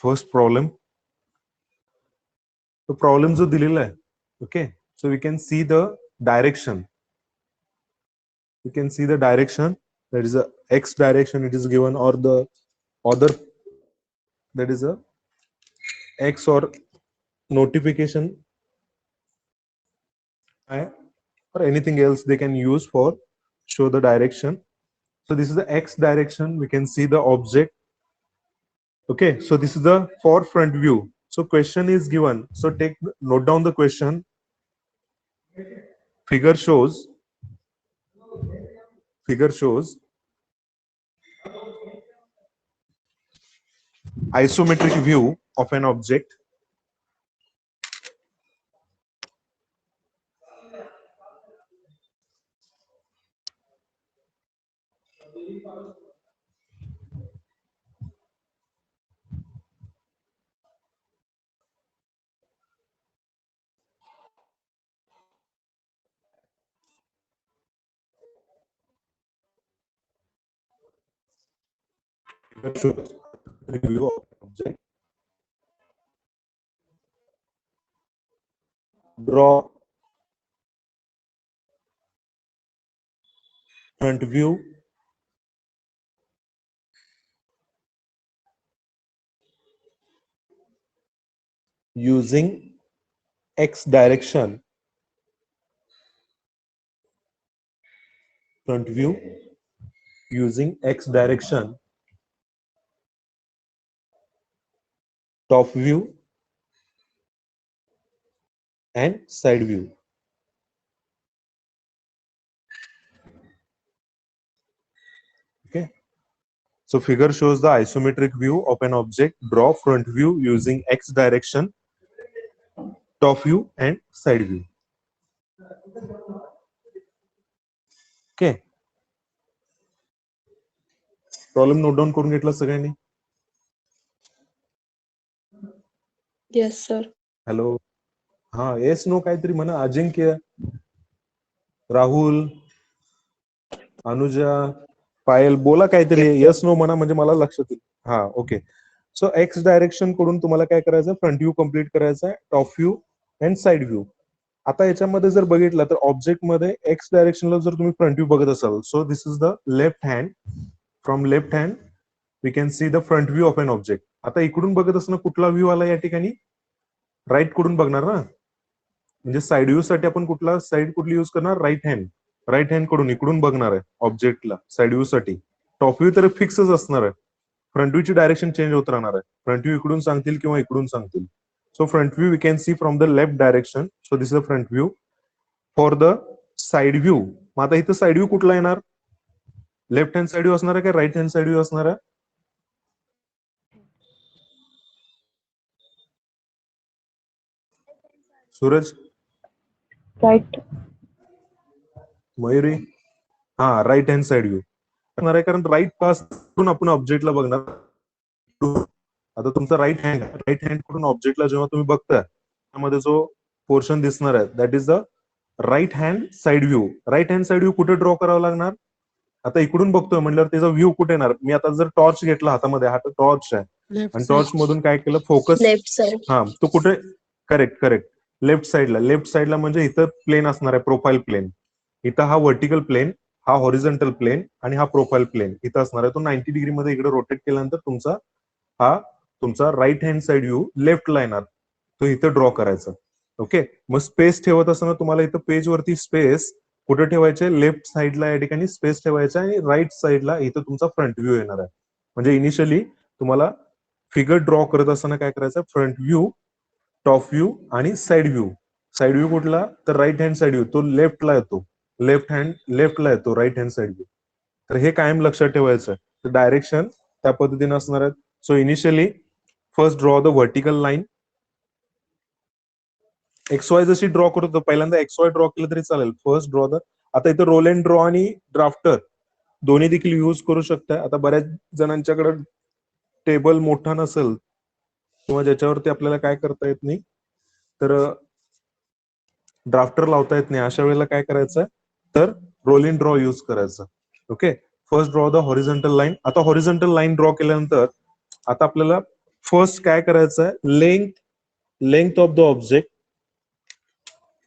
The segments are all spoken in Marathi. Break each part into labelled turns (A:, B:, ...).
A: First problem. तो प्रॉब्लेम जो दिलेला आहे, okay, so we can see the direction. You can see the direction, that is a x direction it is given, or the other, that is a x or notification or anything else they can use for show the direction. So this is the x direction. We can see the object. Okay, so this is the for front view. So question is given, so note down the question. Figure shows isometric view of an object view of object. Draw front view using x direction. Front view using x direction. Top view and side view. Okay, so figure shows the isometric view of an object. Draw front view using x direction, top view and side view. Okay, problem note down करून घेतला सगळ्यांनी?
B: Yes sir.
A: हॅलो, हा, येस नो काहीतरी म्हणा. अजिंक्य, राहुल, अनुजा, पायल, बोला काहीतरी. येस नो म्हणा म्हणजे मला लक्षात येईल. हा, ओके. सो एक्स डायरेक्शन कडून तुम्हाला काय करायचं, फ्रंट व्ह्यू कम्प्लीट करायचा आहे, top view and side view. आता याच्यामध्ये जर बघितलं तर ऑब्जेक्ट मध्ये एक्स डायरेक्शनला जर तुम्ही फ्रंट व्ह्यू बघत असाल, so this is the left hand. From left hand we can see the front view of an object. आता इकडून बघत असताना कुठला व्ह्यू आला या ठिकाणी? राईट कडून बघणार ना, म्हणजे साइड व्ह्यू साठी आपण कुठला साइड कुठली यूज करणार? Right hand. राईट हँड कडून इकडून बघणार आहे ऑब्जेक्टला साइड व्ह्यू साठी. टॉप व्ह्यू तर फिक्सच असणार आहे. फ्रंट व्ह्यू ची डायरेक्शन चेंज होत राहणार आहे. फ्रंट व्ह्यू इकडून सांगतील किंवा इकडून सांगतील. So front view we can see from the left direction. So this is the front view. For the side view, मग आता इथं साइड व्ह्यू कुठला येणार? लेफ्ट हँड साइड व्ह्यू असणार आहे का राईट हँड साइड व्ह्यू असणार आहे? सूरज,
B: राईट.
A: मयुरी, हा, राईट हँड साइड व्ह्यू असणार आहे, कारण राईट पास करून आपण ऑब्जेक्टला बघणार. आता तुमचा राईट हँड कडून ऑब्जेक्टला जेव्हा तुम्ही बघता, त्यामध्ये जो पोर्शन दिसणार आहे that is the right hand side view. Right hand side view कुठे ड्रॉ करावा लागणार? आता इकडून बघतोय म्हणल्यावर त्याचा व्ह्यू कुठे येणार? मी आता जर टॉर्च घेतला हातामध्ये, हा टॉर्च आहे, आणि टॉर्च मधून काय केलं, फोकस,
B: लेफ्ट साइड.
A: हा, तो कुठे? करेक्ट, लेफ्ट साइडला. लेफ्ट साइडला म्हणजे इथं प्लेन असणार आहे, प्रोफाईल प्लेन. इथं हा व्हर्टिकल प्लेन, हा हॉरिझॉन्टल प्लेन आणि हा प्रोफाईल प्लेन इथं असणार आहे. तो 90 डिग्री मध्ये इकडे रोटेट केल्यानंतर तुमचा राईट हँड साइड व्ह्यू लेफ्टला येणार, तो इथं ड्रॉ करायचा. ओके, मग स्पेस ठेवत असताना तुम्हाला इथं पेज वरती स्पेस कुठे ठेवायचे? लेफ्ट साइडला या ठिकाणी स्पेस ठेवायचा, आणि राईट साइडला इथं तुमचा फ्रंट व्ह्यू येणार आहे. म्हणजे इनिशियली तुम्हाला फिगर ड्रॉ करत असताना काय करायचं? फ्रंट व्ह्यू, टॉप व्ह्यू आणि साइड व्ह्यू. साइड व्ह्यू कुठला? तर राईट हँड साइड व्ह्यू, तो लेफ्टला येतो. लेफ्टला येतो राईट हँड साइड व्ह्यू. तर हे कायम लक्षात ठेवायचं. तर डायरेक्शन त्या पद्धतीने असणार आहेत. So initially first draw the vertical line. X Y जशी ड्रॉ करतो पहिल्यांदा एक्स वाय ड्रॉ केलं तरी चालेल. फर्स्ट ड्रॉ द, आता इथं रोल अँड ड्रॉ आणि ड्राफ्टर दोन्ही देखील यूज करू शकता. आता बऱ्याच जणांच्याकडे टेबल मोठा नसेल किंवा ज्याच्यावरती आपल्याला काय करता येत नाही, तर ड्राफ्टर लावता येत नाही, अशा वेळेला काय करायचं? तर रोल इन ड्रॉ यूज करायचं. Okay, first draw the horizontal line. आता हॉरिझॉन्टल लाईन ड्रॉ केल्यानंतर आता आपल्याला फर्स्ट काय करायचं आहे, length of the object,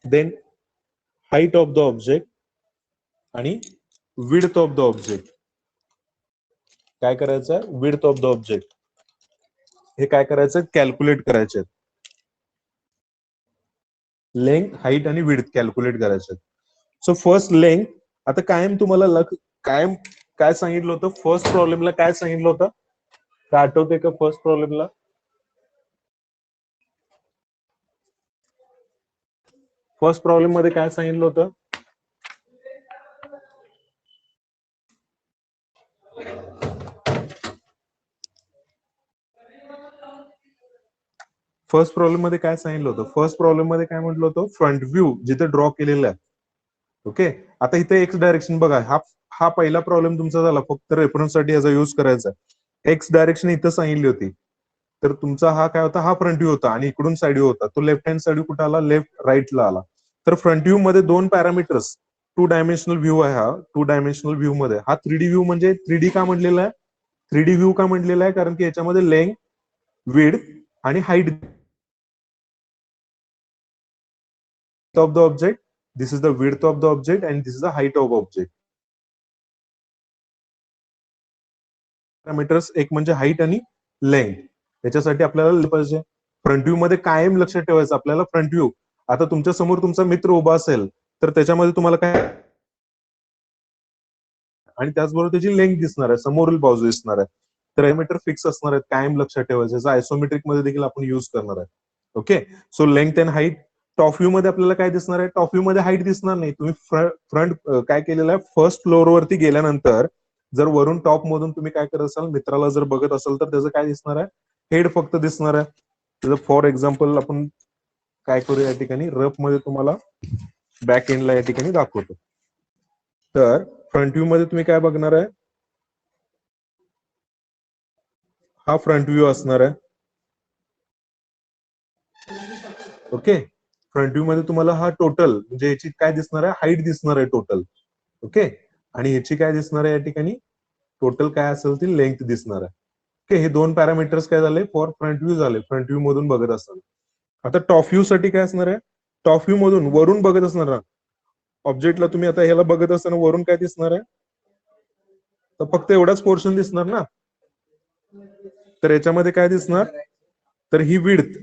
A: then height of the object आणि विड्थ ऑफ द ऑब्जेक्ट. काय करायचं आहे, विड्थ ऑफ द ऑब्जेक्ट हे काय करायचं, कॅल्क्युलेट करायचे. लेंथ, हाईट आणि विड्थ कॅल्क्युलेट करायचे. सो फर्स्ट लेंथ, आता कायम तुम्हाला कायम काय सांगितलं होतं, फर्स्ट प्रॉब्लेमला काय सांगितलं होतं, काय आठवते का फर्स्ट प्रॉब्लेमला? फर्स्ट प्रॉब्लेम मध्ये काय सांगितलं होतं? फर्स्ट प्रॉब्लेम मध्ये काय सांगितलं होतं? फर्स्ट प्रॉब्लेम मध्ये काय म्हटलं होतं, फ्रंट व्ह्यू जिथे ड्रॉ केलेला आहे. ओके, आता इथे एक्स डायरेक्शन बघा, हा पहिला प्रॉब्लेम तुमचा झाला, फक्त रेफरन्ससाठी याचा यूज करायचा. एक्स डायरेक्शन इथं सांगितली होती, तर तुमचा हा काय होता, हा फ्रंट व्ह्यू होता आणि इकडून साइड व्ह्यू होता. तो लेफ्ट हँड साइड कुठे आला, लेफ्ट राईटला आला. तर फ्रंट व्ह्यू मध्ये दोन पॅरामीटर्स, 2 डायमेन्शनल व्ह्यू आहे हा. 2 डायमेन्शनल व्ह्यू मध्ये हा 3D व्ह्यू, म्हणजे 3D का म्हटलेला आहे, 3D व्ह्यू का म्हटलेला आहे, कारण की याच्यामध्ये लेंथ, विड्थ आणि height of the object, this is the width of the object and this is the height of object. Parameters एक म्हणजे हाईट आणि लेंथ, त्याच्यासाठी आपल्याला पाहिजे फ्रंट व्ह्यू मध्ये कायम लक्षात ठेवायचं आपल्याला. फ्रंट व्ह्यू, आता तुमच्या समोर तुमचा मित्र उभा असेल तर त्याच्यामध्ये तुम्हाला काय, आणि त्याचबरोबर त्याची लेंथ दिसणार आहे, समोरील बाजू दिसणार आहे. तर पॅरामीटर फिक्स असणार आहेत, कायम लक्षात ठेवायचं. आयसोमेट्रिक मध्ये देखील आपण युज करणार आहे. Okay, so length and height. Top view मध्ये आपल्याला काय दिसणार आहे, टॉप व्ह्यू मध्ये हाईट दिसणार नाही. तुम्ही फ्रंट काय केलेलं आहे, फर्स्ट फ्लोअर वरती गेल्यानंतर जर वरून टॉप मधून तुम्ही काय करत असाल, मित्राला जर बघत असाल तर त्याचं काय दिसणार आहे, हेड फक्त दिसणार आहे. त्याचं फॉर एक्झाम्पल आपण काय करू या ठिकाणी, रफ मध्ये तुम्हाला बॅक एंडला या ठिकाणी दाखवतो. तर फ्रंट व्ह्यू मध्ये तुम्ही काय बघणार आहे, हा फ्रंट व्ह्यू असणार आहे. ओके, फ्रंट व्ह्यू मध्ये तुम्हाला हा टोटल म्हणजे याची काय दिसणार आहे, हाईट दिसणार आहे टोटल. ओके, आणि ह्याची काय दिसणार आहे या ठिकाणी, टोटल काय असेल ती लेंथ दिसणार आहे. ओके, हे दोन पॅरामीटर्स काय झाले, फॉर फ्रंट व्ह्यू झाले, फ्रंट व्ह्यू मधून बघत असाल. आता टॉप व्ह्यू साठी काय असणार आहे, टॉप व्ह्यू मधून वरून बघत असणार आहे ऑब्जेक्टला. तुम्ही आता ह्याला बघत असताना वरून काय दिसणार आहे, तर फक्त एवढाच पोर्शन दिसणार ना. तर याच्यामध्ये काय दिसणार, तर ही विड्थ.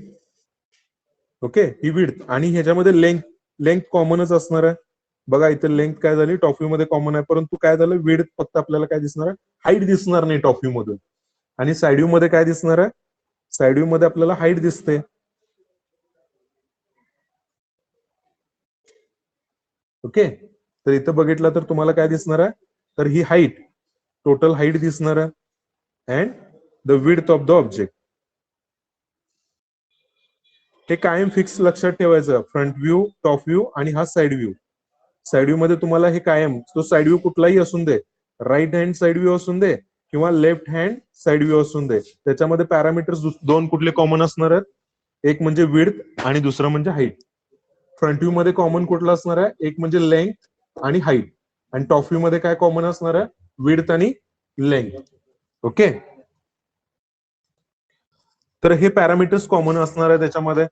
A: ओके, ही विड्थ आणि ह्याच्यामध्ये लेंथ कॉमनच असणार आहे. बघा इथे लेंथ काय झाली, टॉप व्ह्यू मध्ये कॉमन आहे, परंतु काय झालं, विड्थ फक्त आपल्याला काय दिसणार आहे, हाईट दिसणार नाही टॉप व्ह्यू मधून. आणि साइड व्ह्यू मध्ये काय दिसणार आहे, साइड व्ह्यू मध्ये आपल्याला हाईट दिसते. ओके, तर इथं बघितलं तर तुम्हाला काय दिसणार आहे, तर ही हाईट, टोटल हाईट दिसणार आहे and the width of the object. हे कायम फिक्स लक्षात ठेवायचं, फ्रंट व्ह्यू, टॉप व्ह्यू आणि हा साइड व्ह्यू. साइड व्ह्यू मध्ये तुम्हाला हे कायम, तो साइड व्ह्यू कुठलाही असून दे, राईट हँड साइड व्ह्यू असून दे किंवा लेफ्ट हँड साइड व्ह्यू असून दे, त्याच्यामध्ये पॅरामीटर्स दोन कुठले कॉमन असणार आहेत, एक म्हणजे विड्थ आणि दुसरं म्हणजे हाईट. फ्रंट व्ह्यू मध्ये कॉमन कुठला असणार आहे, एक म्हणजे लेंथ आणि हाईट. आणि टॉप व्ह्यू मध्ये काय कॉमन असणार आहे, विड्थ आणि लेंथ. ओके, तर हे पॅरामीटर्स कॉमन असणार आहे त्याच्यामध्ये.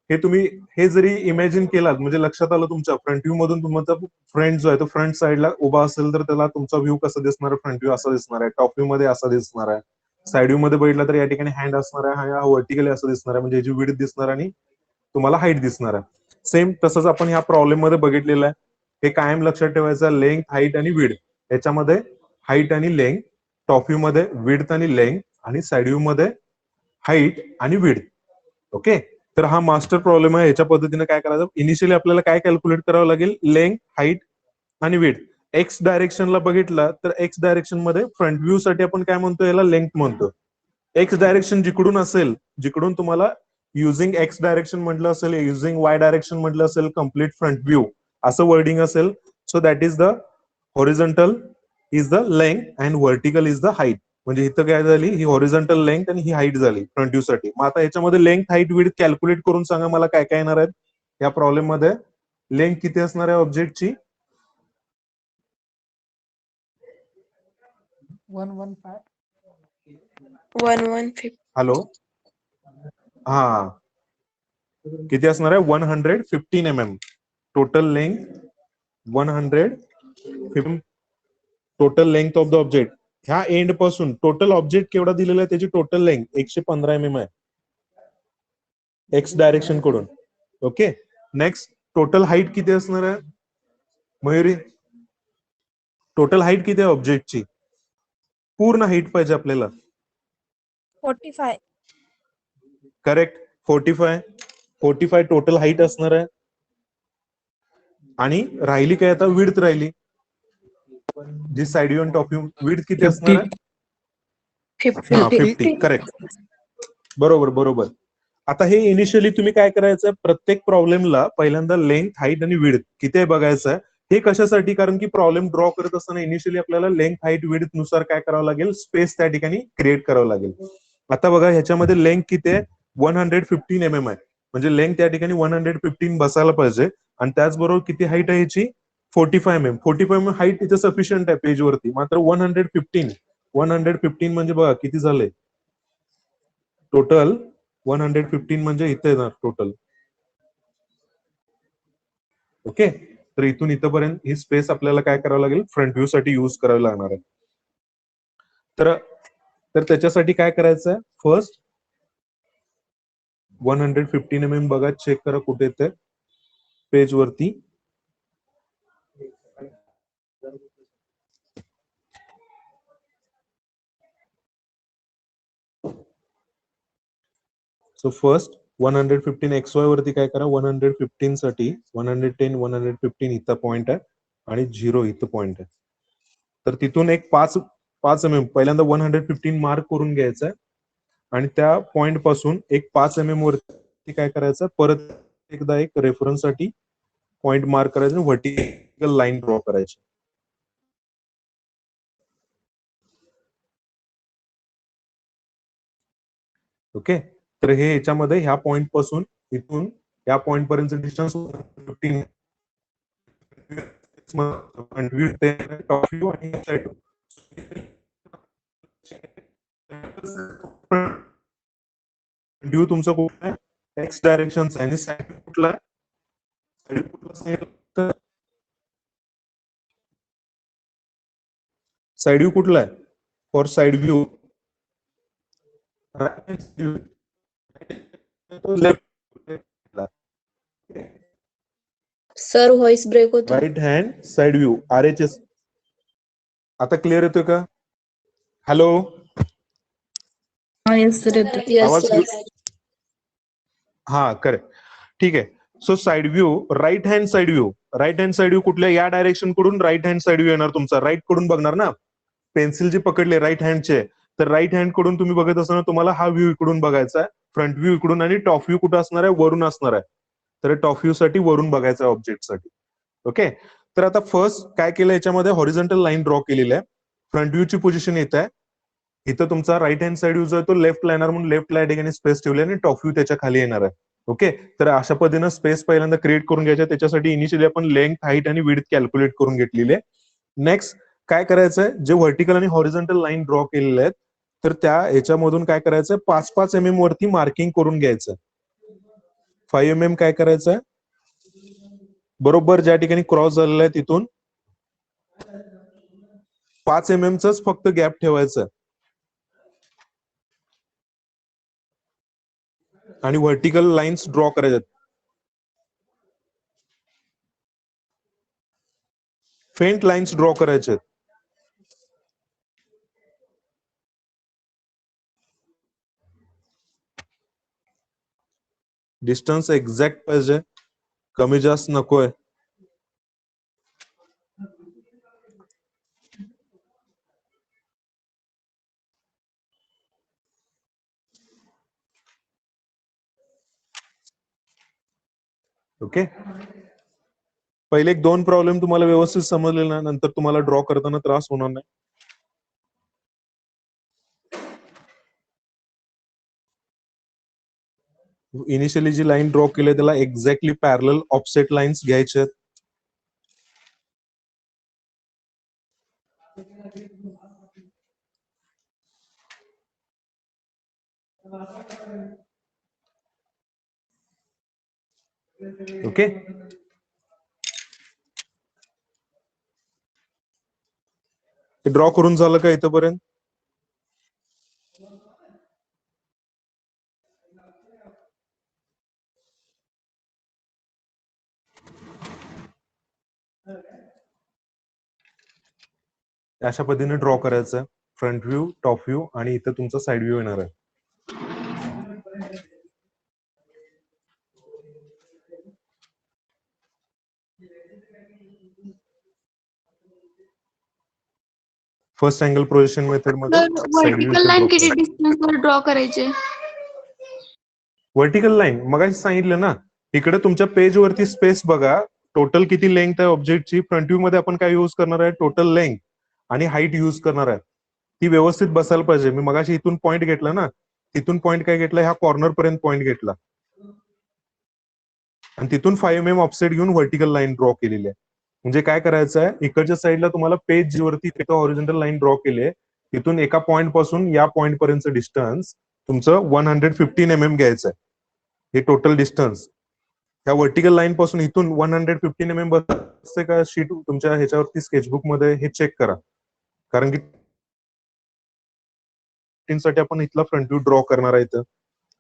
A: हे तुम्ही हे जरी इमॅजिन केलात, म्हणजे लक्षात आलं तुमच्या, फ्रंट व्ह्यू मधून तुमचा फ्रंट जो आहे तो फ्रंट साईडला उभा असेल तर त्याला तुमचा व्ह्यू कसा दिसणार आहे, फ्रंट व्ह्यू असा दिसणार आहे. टॉप व्ह्यू मध्ये असा दिसणार आहे. साइड व्ह्यू मध्ये बघितलं तर या ठिकाणी हँड असणार आहे, हा व्हर्टिकली असं दिसणार आहे, म्हणजे याची विड्थ दिसणार आणि तुम्हाला हाईट दिसणार आहे. सेम तसंच आपण ह्या प्रॉब्लेम मध्ये बघितलेलं आहे. हे कायम लक्षात ठेवायचं, लेंथ, हाईट आणि विड्थ. याच्यामध्ये हाईट आणि लेंथ, टॉप व्ह्यू मध्ये विड्थ आणि लेंथ आणि साइड व्ह्यू मध्ये हाईट आणि विड्थ. ओके, तर हा मास्टर प्रॉब्लेम आहे. याच्या पद्धतीने काय करायचं, इनिशियली आपल्याला काय कॅल्क्युलेट करावं लागेल, लेंथ, हाईट आणि विड्थ. एक्स डायरेक्शनला बघितला तर एक्स डायरेक्शन मध्ये फ्रंट व्ह्यू साठी आपण काय म्हणतो, याला लेंथ म्हणतो. एक्स डायरेक्शन जिकडून असेल, जिकडून तुम्हाला युझिंग एक्स डायरेक्शन म्हटलं असेल, युझिंग वाय डायरेक्शन म्हटलं असेल, कम्प्लीट फ्रंट व्ह्यू असं वर्डिंग असेल, so that is the horizontal is the length and vertical is the height. म्हणजे इथं काय झाली, ही हॉरिझॉन्टल लेंथ आणि ही हाईट झाली फ्रंट व्ह्यू साठी. मग आता याच्यामध्ये लेंथ, हाईट, विड्थ कॅल्क्युलेट करून सांगा मला काय काय येणार आहेत या प्रॉब्लेम मध्ये. लेंथ किती असणार आहे ऑब्जेक्टची,
B: 115.
A: हॅलो हा किती असणार आहे 115 mm total length 115 total length of the object. ह्या एंड पासून टोटल ऑब्जेक्ट केवढा दिलेला आहे त्याची टोटल लेंथ 115 mm आहे एक्स डायरेक्शन कडून. ओके नेक्स्ट टोटल हाईट किती असणार आहे मयुरी? टोटल हाईट किती आहे ऑब्जेक्टची? पूर्ण हाईट पाहिजे आपल्याला.
C: 45.
A: करेक्ट 45 टोटल हाईट असणार आहे. आणि राहिली काय आता विड्थ राहिली जी साइड व्ह्यू आणि टॉप व्ह्यू विड्थ किती असणार आहे? 50 करेक्ट बरोबर बरोबर. आता हे इनिशियली तुम्ही काय करायचं प्रत्येक प्रॉब्लेमला पहिल्यांदा लेंथ हाईट आणि विड्थ किती आहे बघायचं. हे कशासाठी कारण की प्रॉब्लेम ड्रॉ करत असताना इनिशियली आपल्याला लेंथ हाईट विड्थ नुसार काय करावं लागेल स्पेस त्या ठिकाणी क्रिएट करावं लागेल. आता बघा ह्याच्यामध्ये लेंथ किती आहे 115 mm आहे म्हणजे लेंथ त्या ठिकाणी 115 बसायला पाहिजे. आणि त्याचबरोबर किती हाईट आहे ह्याची 45 mm. 45 mm हाईट इथे सफिशियंट आहे पेज वरती. मात्र 115 म्हणजे बघा किती झाले टोटल 115 म्हणजे इथे येणार टोटल. ओके तर इथून इथपर्यंत ही स्पेस आपल्याला काय करावं लागेल फ्रंट व्ह्यू साठी युज करावी लागणार आहे. तर त्याच्यासाठी काय करायचं फर्स्ट 115 mm बघा चेक करा कुठे येते पेज वरती. सो फर्स्ट 115 XY वरती काय करा 115 साठी 110 115 इथं पॉइंट आहे आणि 0 इथं पॉइंट आहे. तर तिथून एक 5 mm पहिल्यांदा 115 मार्क करून घ्यायचं आणि त्या पॉइंट पासून एक 5 mm वरती काय करायचं परत एकदा एक रेफरन्स साठी पॉइंट मार्क करायचं व्हर्टिकल लाईन ड्रॉ करायची. ओके तर हे याच्यामध्ये ह्या पॉइंट पासून इथून या पॉइंट पर्यंत डिस्टन्स 15 ड्यू तुमचं कुठलं आहे एक्स डायरेक्शन आणि साईड कुठला साइड व्यू कुठला आहे for side view
B: sir voice break होतो.
A: Right hand side view RHS. आता क्लिअर येतोय का? Hello
C: Yes, sir.
A: आवाज
B: सर.
A: हा करेक्ट ठीक आहे. So side view right hand side view कुठल्या या डायरेक्शन कडून राईट हँड साइड व्यू येणार तुमचा राईट कडून बघणार ना पेन्सिल जे पकडले राईट हँडचे तर राईट हँड कडून तुम्ही बघत असताना तुम्हाला हा व्ह्यू इकडून बघायचा आहे फ्रंट व्ह्यू इकडून आणि टॉप व्ह्यू कुठं असणार आहे वरून असणार आहे. तर टॉप व्ह्यू साठी वरून बघायचं आहे ऑब्जेक्ट साठी. ओके तर आता फर्स्ट काय केलं याच्यामध्ये हॉरिझॉन्टल लाईन ड्रॉ केलेली आहे. फ्रंट व्ह्यूची पोझिशन येत आहे इथं तुमचा राईट हँड साइड व्ह्यू जो आहे तो लेफ्टला येणार म्हणून लेफ्टला या ठिकाणी स्पेस ठेवली आणि टॉप व्ह्यू त्याच्या खाली येणार आहे. ओके तर अशा पद्धतीनं स्पेस पहिल्यांदा क्रिएट करून घ्यायच्या त्याच्यासाठी इनिशियली आपण लेंथ हाईट आणि विड्थ कॅल्क्युलेट करून घेतलेली आहे. नेक्स्ट काय करायचंय जे व्हर्टिकल आणि हॉरिझॉन्टल लाईन ड्रॉ केलेले आहेत तर त्या ह्याच्यामधून काय करायचं 5-5 mm वरती मार्किंग करून घ्यायचं. 5 mm काय करायचंय बरोबर ज्या ठिकाणी क्रॉस झालेला आहे तिथून 5 mm च फक्त गॅप ठेवायचं आणि व्हर्टिकल लाईन्स ड्रॉ करायच्यात. फेंट लाईन्स ड्रॉ करायचे. डिस्टन्स एक्झॅक्ट पाहिजे कमी जास्त नकोय. ओके पहिले एक 2 प्रॉब्लेम तुम्हाला व्यवस्थित समजले ना नंतर तुम्हाला ड्रॉ करताना त्रास होणार नाही. इनिशियली जी लाईन ड्रॉ केली त्याला एक्झॅक्टली पॅरल ऑफसेट लाईन्स घ्यायचे. ओके. ड्रॉ करून झालं का इथपर्यंत? अशा पद्धतीने ड्रॉ करायचं. फ्रंट व्ह्यू, टॉप व्ह्यू आणि इथं तुमचा साइड व्ह्यू येणार आहे. फर्स्ट अँगल प्रोजेक्शन मेथड मध्ये साइड व्ह्यू
B: वर्टिकल लाईन किती डिस्टन्स वर ड्रॉ करायचे?
A: व्हर्टिकल लाईन मग सांगितलं ना, इकडे तुमच्या पेज वरती स्पेस बघा, टोटल किती लेंथ आहे ऑब्जेक्टची. फ्रंट व्ह्यू मध्ये आपण काय यूज करणार आहे, टोटल लेंथ आणि हाईट यूज करणार आहे. ती व्यवस्थित बसायला पाहिजे. मी मगाशी इथून पॉईंट घेतला ना, तिथून पॉईंट काय घेतला, ह्या कॉर्नर पर्यंत पॉईंट घेतला आणि तिथून 5 mm ऑफसेट घेऊन व्हर्टिकल लाईन ड्रॉ केलेली आहे. म्हणजे काय करायचं आहे, इकडच्या साईडला तुम्हाला पेज वरती हॉरिझॉन्टल लाईन ड्रॉ केली आहे, तिथून एका पॉईंट पासून या पॉईंट पर्यंत डिस्टन्स तुमचं 115 mm घ्यायचं आहे. हे टोटल डिस्टन्स ह्या व्हर्टिकल लाईन पासून इथून 115 mm बसते का शीट तुमच्या ह्याच्यावरती स्केचबुक मध्ये, हे चेक करा. कारण की साठी आपण इथला फ्रंट व्ह्यू ड्रॉ करणार आहे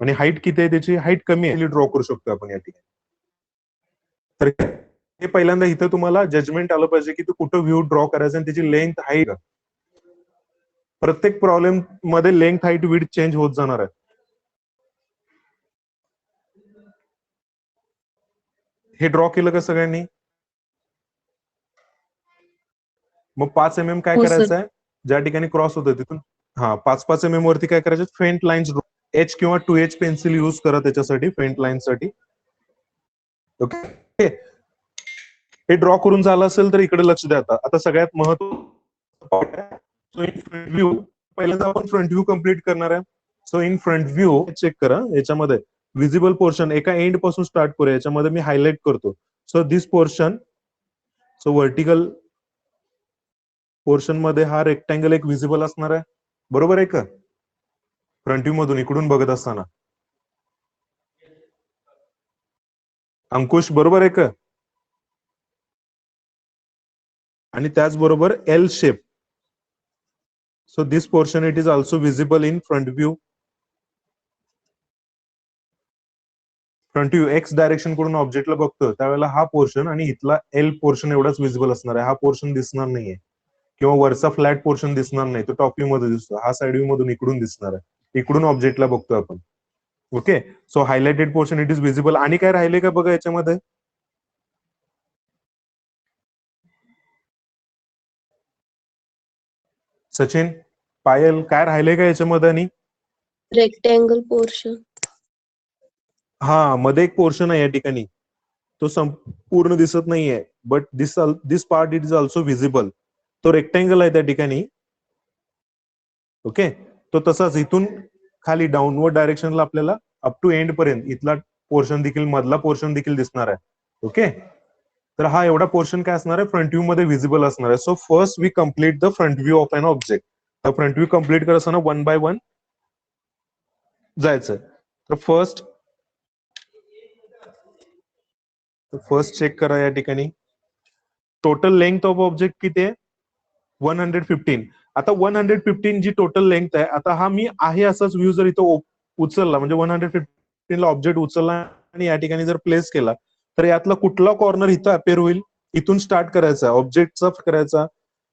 A: आणि हाईट किती आहे त्याची, हाईट कमी आहे, ड्रॉ करू शकतो आपण या ठिकाणी. तर हे पहिल्यांदा इथं तुम्हाला जजमेंट आलं पाहिजे की तू कुठं व्ह्यू ड्रॉ करायचं आणि त्याची लेंथ हाईट. प्रत्येक प्रॉब्लेम मध्ये लेंथ हाईट विड्थ चेंज होत जाणार आहे. हे ड्रॉ केलं का सगळ्यांनी? मग 5 mm काय करायचं आहे, ज्या ठिकाणी क्रॉस होतं तिथून 5 mm वरती काय करायचं, फेंट लाईन्स H किंवा 2H पेन्सिल यूज करा त्याच्यासाठी, फेंट लाईन साठी. ओके. हे ड्रॉ करून झालं असेल तर इकडे लक्ष द्या. आता सगळ्यात महत्त्वाचं व्ह्यू, पहिल्यांदा आपण फ्रंट व्ह्यू कम्प्लीट करणार आहे. So in front view check करा, याच्यामध्ये विजिबल पोर्शन एका एंड पासून स्टार्ट करूया. याच्यामध्ये मी हायलाइट करतो. So this portion, so vertical portion मध्ये हा रेक्टँगल एक विजिबल असणार आहे, बरोबर आहे का? फ्रंट व्ह्यू मधून इकडून बघत असताना अंकुश, बरोबर आहे का? आणि त्याचबरोबर L shape. So this portion it is also visible in front view. Front view x direction कडून ऑब्जेक्टला बघतो त्यावेळेला हा पोर्शन आणि इथला एल पोर्शन एवढाच विजिबल असणार आहे. हा पोर्शन दिसणार नाहीये किंवा वरचा फ्लॅट पोर्शन दिसणार नाही, तो टॉप व्ह्यू मध्ये दिसतो. हा साइड व्ह्यू मधून इकडून दिसणार आहे, इकडून ऑब्जेक्टला बघतो आपण. Okay. So highlighted portion it is visible. आणि काय राहिले का बघा याच्यामध्ये? सचिन, पायल, काय राहिले का याच्यामध्ये? आणि
B: रेक्टँगल पोर्शन.
A: मध्ये एक पोर्शन आहे या ठिकाणी, तो संपूर्ण दिसत नाहीये, but this part it is also visible. तो रेक्टँगल आहे त्या ठिकाणी. ओके. तो तसाच इथून खाली डाऊनवर्ड डायरेक्शनला आपल्याला अप टू एंड पर्यंत इथला पोर्शन देखील, मधला पोर्शन देखील दिसणार आहे. ओके. तर हा एवढा पोर्शन काय असणार आहे, फ्रंट व्ह्यू मध्ये विजिबल असणार आहे. So first we complete the front view of an object. तर फ्रंट व्ह्यू कम्प्लीट करत असताना 1 by 1 जायचं. तर फर्स्ट चेक करा या ठिकाणी, टोटल लेंथ ऑफ ऑब्जेक्ट किती आहे, 115. आता 115 जी टोटल लेंथ आहे, आता हा मी आहे असाच व्ह्यू जर इथं उचलला, म्हणजे 115 ला ऑब्जेक्ट उचलला आणि या ठिकाणी जर प्लेस केला, तर यातला कुठला कॉर्नर इथं अपेअर होईल, इथून स्टार्ट करायचा ऑब्जेक्टचा करायचा,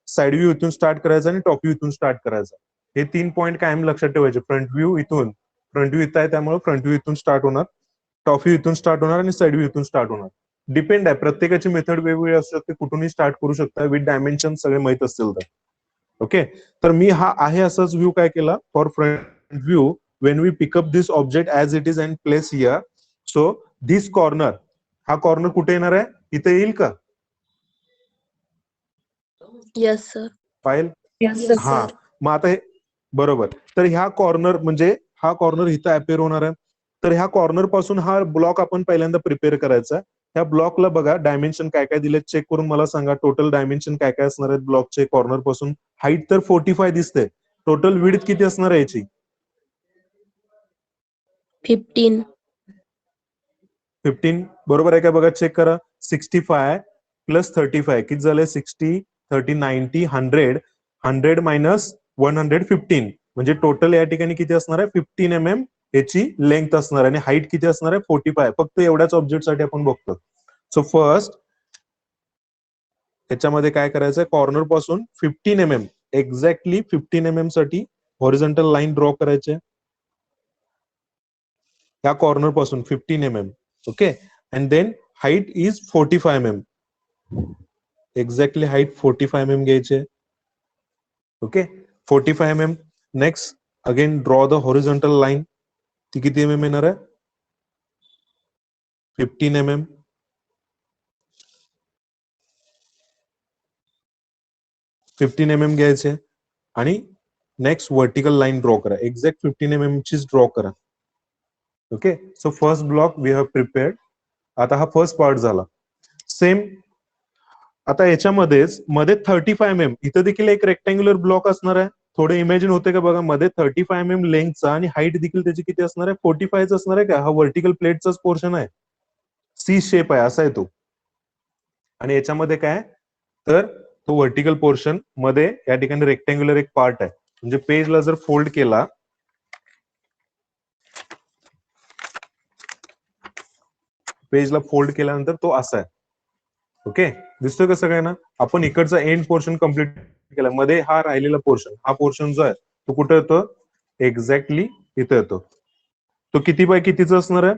A: साइड व्ह्यू इथून स्टार्ट करायचा आणि टॉप व्ह्यू इथून स्टार्ट करायचा. हे 3 पॉईंट कायम लक्षात ठेवायचे. फ्रंट व्ह्यू इथून, फ्रंट व्ह्यू इथं आहे त्यामुळे फ्रंट व्ह्यू इथून स्टार्ट होणार, टॉप व्ह्यू इथून स्टार्ट होणार आणि साइड व्ह्यू इथून स्टार्ट होणार. डिपेंड आहे, प्रत्येकाची मेथड वेगवेगळी असू शकते, कुठूनही स्टार्ट करू शकता विथ डायमेन्शन सगळे माहित असतील तर. ओके. तर मी हा आहे असाच व्ह्यू काय केला for front view. When we pick up this object as it is and place here, so this corner, हा कॉर्नर कुठे येणार आहे, इथे येईल का
B: यस सर.
A: पायल?
B: यस
A: हा.
B: सर.
A: मग आता हे बरोबर. तर ह्या कॉर्नर, म्हणजे हा कॉर्नर इथं अपेअर होणार आहे. तर ह्या कॉर्नर पासून हा ब्लॉक आपण पहिल्यांदा प्रिपेअर करायचा. ह्या ब्लॉकला बघा डायमेन्शन काय काय दिले, चेक करून मला सांगा. टोटल डायमेन्शन काय काय असणार आहेत ब्लॉकचे कॉर्नर पासून? हाईट तर 45 दिसते, टोटल विड्थ किती असणार आहे याची?
B: 15.
A: 15 बरोबर आहे का बघा, चेक करा. 65 प्लस 35 किती झाले? 60, 30, 90, 100, 100 मायनस 115 म्हणजे टोटल या ठिकाणी किती असणार आहे? 15 mm याची लेंथ असणार आणि हाईट किती असणार आहे? 45. फक्त एवढ्याच ऑब्जेक्ट साठी आपण बघतो. सो फर्स्ट त्याच्यामध्ये काय करायचं? कॉर्नर पासून 15 mm एक्झॅक्टली 15 mm साठी हॉरिझॉन्टल लाईन ड्रॉ करायचे या कॉर्नर पासून 15 mm. Okay, and then height is 45 mm. Exactly height 45 mm घ्यायचे. Okay, 45 mm. Next again draw the horizontal line. ती किती mm येणार आहे? 15 mm. घ्यायचे आणि नेक्स्ट वर्टिकल लाईन ड्रॉ करा. एक्झॅक्ट 15 mm चीच ड्रॉ करा. Okay, so first block we have prepared. आता हा फर्स्ट पार्ट झाला. सेम आता याच्यामध्येच मध्ये 35 mm इथं देखील एक रेक्टँग्युलर ब्लॉक असणार आहे. थोडे इमॅजिन होते का बघा, मध्ये 35 mm लेंथचा आणि हाईट देखील त्याची किती असणार आहे? 45 असणार आहे का? हा व्हर्टिकल प्लेटचाच पोर्शन आहे, सी शेप आहे, असा आहे तो. आणि याच्यामध्ये काय तर तो व्हर्टिकल पोर्शन मध्ये या ठिकाणी रेक्टँग्युलर एक पार्ट आहे. म्हणजे पेजला जर फोल्ड केला, पेजला फोल्ड केल्यानंतर तो असा आहे. ओके, दिसतोय का सगळ्यांना? आपण इकडचा एंड पोर्शन कम्प्लीट केला, मध्ये हा राहिलेला पोर्शन, हा पोर्शन जो आहे तो कुठे येतो? एक्झॅक्टली इथं येतो. तो किती बाय कितीचा असणार आहे?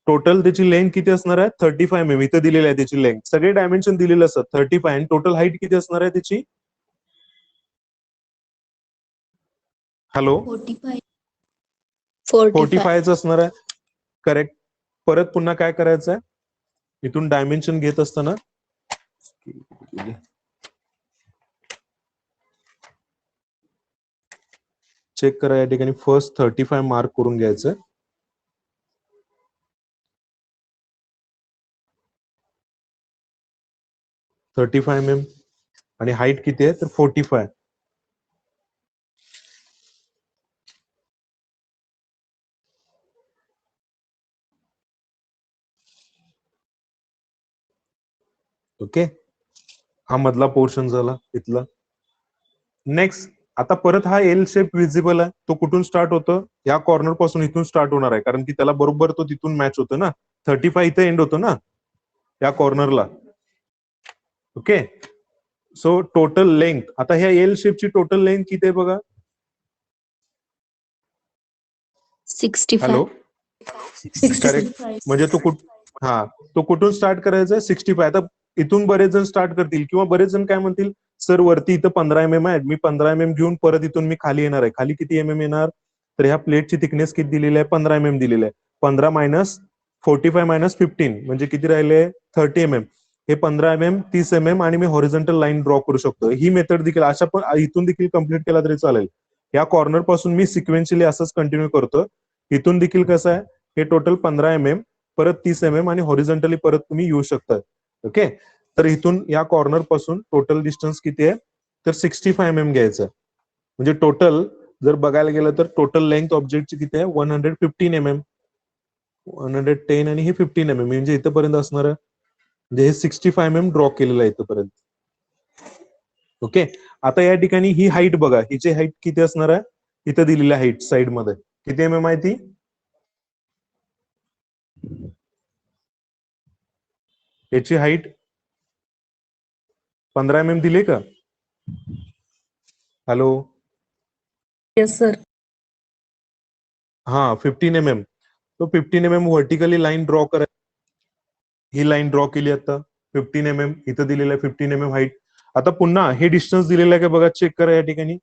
A: टोटल त्याची लेंथ किती असणार आहे? 35 mm इथं दिलेली आहे त्याची लेंथ. सगळे डायमेन्शन दिलेले असतात 35 आणि टोटल हाईट किती असणार आहे त्याची? हॅलो, 45 असणार आहे. करेक्ट. परत पुन्हा काय करायचं आहे? इथून डायमेन्शन घेत असताना चेक करा, या ठिकाणी फर्स्ट 35 मार्क करून घ्यायचं. mm आणि हाईट किती आहे तर 45. ओके, हा मधला पोर्शन झाला इथला. नेक्स्ट आता परत हा एल शेप विजिबल आहे. तो कुठून स्टार्ट होतो? या कॉर्नर पासून इथून स्टार्ट होणार आहे, कारण की त्याला बरोबर तो तिथून मॅच होतो ना. 35 इथे एंड होतो ना या कॉर्नरला. ओके, सो टोटल लेंथ, आता ह्या एल शेपची टोटल लेंथ किती आहे बघा?
B: 65.
A: Hello, correct. म्हणजे तो कुठून स्टार्ट करायचा? 65. आता इथून बरेच जण स्टार्ट करतील किंवा बरेच जण काय म्हणतील, सर वरती इथं 15 mm आहे, मी 15 mm घेऊन परत इथून मी खाली येणार आहे. खाली किती mm येणार? तर ह्या प्लेटची थिकनेस किती दिलेली आहे? 15 mm दिलेली आहे. 15 मायनस 45 मायनस 15 म्हणजे किती राहिले? 30 mm. हे 15 mm, 30 mm आणि मी हॉरिझॉन्टल लाईन ड्रॉ करू शकतो. ही मेथड देखील अशा पण इथून देखील कम्प्लीट केला तरी चालेल. या कॉर्नर पासून मी सिक्वेन्शियली असंच कंटिन्यू करतो. इथून देखील कसं आहे, हे टोटल 15 mm, परत 30 mm आणि हॉरिझॉन्टली परत तुम्ही येऊ शकता. ओके, तर इथून या कॉर्नर पासून टोटल डिस्टन्स किती आहे तर 65 mm घ्यायचं. म्हणजे टोटल जर बघायला गेलं तर टोटल लेंथ ऑब्जेक्टची किती आहे? 115 mm. 110 आणि हे 15 mm म्हणजे इथपर्यंत असणार आहे. म्हणजे हे 65 mm ड्रॉ केलेलं आहे इथपर्यंत. ओके, आता या ठिकाणी ही हाईट बघा, हिची हाईट किती असणार आहे? इथं दिलेली हाईट साइड मध्ये किती mm आहे ती? याची हाईट 15 mm दिली का? Hello,
C: yes sir.
A: हा 15 mm. तो 15 mm व्हर्टिकली लाईन ड्रॉ करा. ही लाईन ड्रॉ केली आता 15 mm इथं दिलेलं आहे 15 mm हाईट. आता पुन्हा हे डिस्टन्स दिलेलं आहे का बघा, चेक करा. या ठिकाणी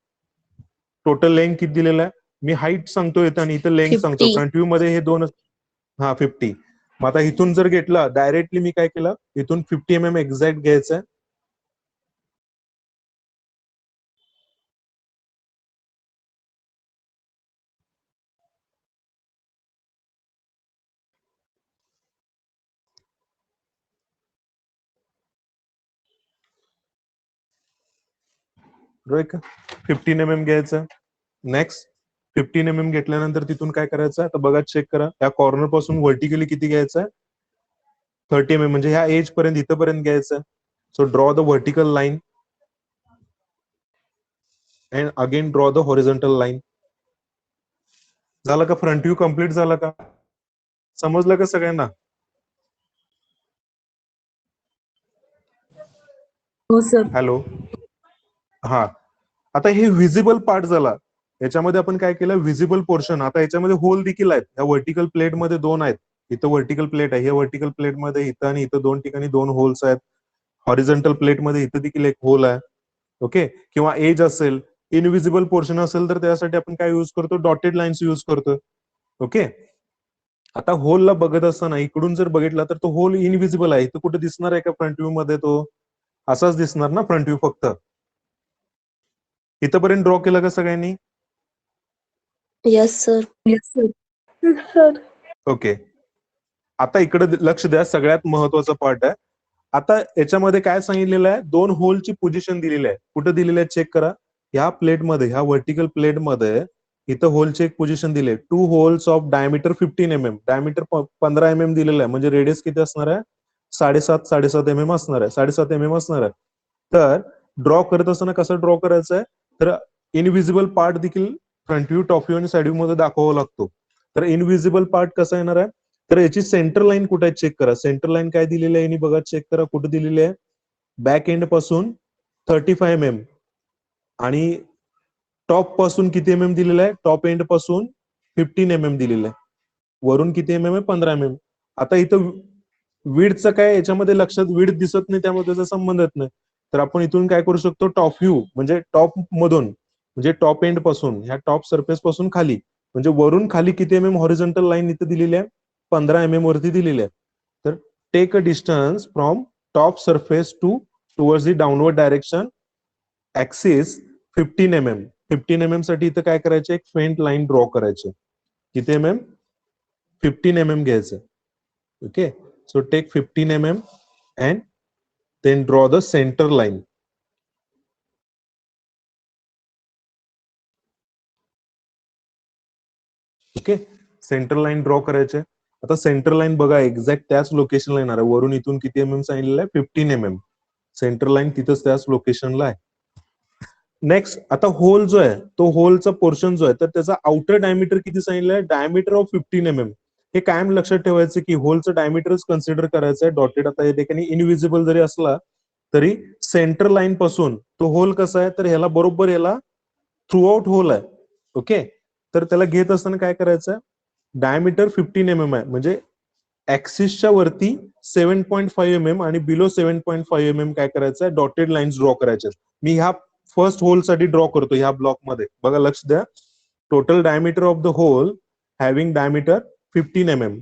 A: टोटल लेंथ किती दिलेलं आहे? मी हाईट सांगतो इथं आणि इथं लेंथ सांगतो.
B: 50.
A: फ्रंट व्ह्यू मध्ये हे दोन, हा 50. मग आता इथून जर घेतला डायरेक्टली, मी काय केलं, इथून 50 mm एक्झॅक्ट घ्यायचं आहे. बरोबर का? 15 mm घ्यायचं. नेक्स्ट 15 mm घेतल्यानंतर तिथून काय करायचं? आता बघा, चेक करा, या कॉर्नर पासून व्हर्टिकली किती घ्यायचं आहे? 30 mm म्हणजे ह्या एज पर्यंत इथपर्यंत घ्यायचं. So draw the vertical line and again draw the horizontal line. झालं का? फ्रंट व्ह्यू कम्प्लीट झाला का? समजलं का सगळ्यांना?
C: हो सर.
A: हॅलो. हा, आता हे व्हिजिबल पार्ट झाला. याच्यामध्ये आपण काय केलं? Visible portion. आता याच्यामध्ये होल देखील आहेत. या व्हर्टिकल प्लेट मध्ये 2 आहेत. इथं व्हर्टिकल प्लेट आहे. हे व्हर्टिकल प्लेट मध्ये इथं आणि इथं 2 ठिकाणी 2 होल्स आहेत. हॉरिझॉन्टल प्लेट मध्ये इथं देखील एक होल आहे. ओके. किंवा एज असेल, इनविजिबल पोर्शन असेल तर त्यासाठी आपण काय युज करतो? डॉटेड लाईन्स युज करतो. ओके. आता होलला बघत असताना इकडून जर बघितला तर तो होल इनविजिबल आहे. इथं कुठे दिसणार आहे का फ्रंट व्ह्यू मध्ये? तो असाच दिसणार ना फ्रंट व्ह्यू फक्त. इथपर्यंत ड्रॉ केलं का सगळ्यांनी?
B: Yes, sir.
C: Yes sir. Sir.
A: Okay. आता इकडे लक्ष द्या, सगळ्यात महत्वाचा पार्ट आहे. आता याच्यामध्ये काय सांगितलेलं आहे? 2 होलची पोझिशन दिलेली आहे. कुठे दिलेली आहे चेक करा. ह्या प्लेटमध्ये, ह्या व्हर्टिकल प्लेटमध्ये इथं होलची एक पोझिशन दिली आहे. 2 holes of diameter 15 mm. Diameter 15 mm दिलेलं आहे. म्हणजे रेडियस किती असणार आहे? 7.5 mm असणार आहे. 7.5 mm असणार आहे. तर ड्रॉ करत असताना कसं ड्रॉ करायचं आहे? तर इनविजिबल पार्ट देखील फ्रंट व्ह्यू, टॉप व्ह्यू आणि साइड व्ह्यू मध्ये दाखवावा लागतो. तर इनविजिबल पार्ट कसा येणार आहे? तर याची सेंटर लाईन कुठे आहे चेक करा. सेंटर लाईन काय दिलेली आहे बघा, चेक करा कुठे दिलेली आहे. बॅक एंड पासून 35 mm आणि टॉप पासून किती mm दिलेलं आहे? टॉप एंड पासून 15 mm दिलेलं आहे. वरून किती mm आहे? 15 mm. आता इथं विड्थचं काय याच्यामध्ये लक्षात विड्थ दिसत नाही, त्यामुळे त्याचा संबंध येत नाही. तर आपण इथून काय करू शकतो? टॉप व्ह्यू म्हणजे टॉप मधून, म्हणजे टॉप एंड पासून, ह्या टॉप सरफेस पासून खाली, म्हणजे वरून खाली किती mm हॉरिझॉन्टल लाईन इथं दिलेली आहे? 15 mm वरती दिलेली आहे. तर take a distance from top surface towards the downward direction axis 15 mm. 15 mm साठी इथं काय करायचं? एक फेंट लाईन ड्रॉ करायची. किती mm? 15 mm घ्यायचं. Okay. So take 15 mm and then draw the center line. Okay. Centre line draw करायचे. आता सेंटर लाईन बघा एक्झॅक्ट त्याच लोकेशनला येणार आहे. वरून इथून किती mm सांगितलेलं आहे? 15 mm. सेंटर लाईन तिथंच त्याच लोकेशनला आहे. नेक्स्ट, आता होल जो आहे, तो होलचा पोर्शन जो आहे, तर त्याचा आउटर डायमीटर किती सांगितलं आहे? Diameter of 15 mm. हे कायम लक्षात ठेवायचं की होलचं डायमीटरच कन्सिडर करायचं आहे. डॉटेड आता या ठिकाणी इनविजिबल जरी असला तरी सेंटर लाईन पासून तो होल कसा आहे? तर ह्याला बरोबर याला थ्रू आउट होल आहे. ओके. तर त्याला घेत असताना काय करायचं? डायमीटर 15 mm आहे, म्हणजे ऍक्सिसच्या वरती 7.5 mm आणि बिलो 7.5 mm काय करायचं आहे? डॉटेड लाईन्स ड्रॉ करायच्या. मी ह्या फर्स्ट होल साठी ड्रॉ करतो ह्या ब्लॉक मध्ये. बघा लक्ष द्या. Total diameter of the hole having diameter 15 mm.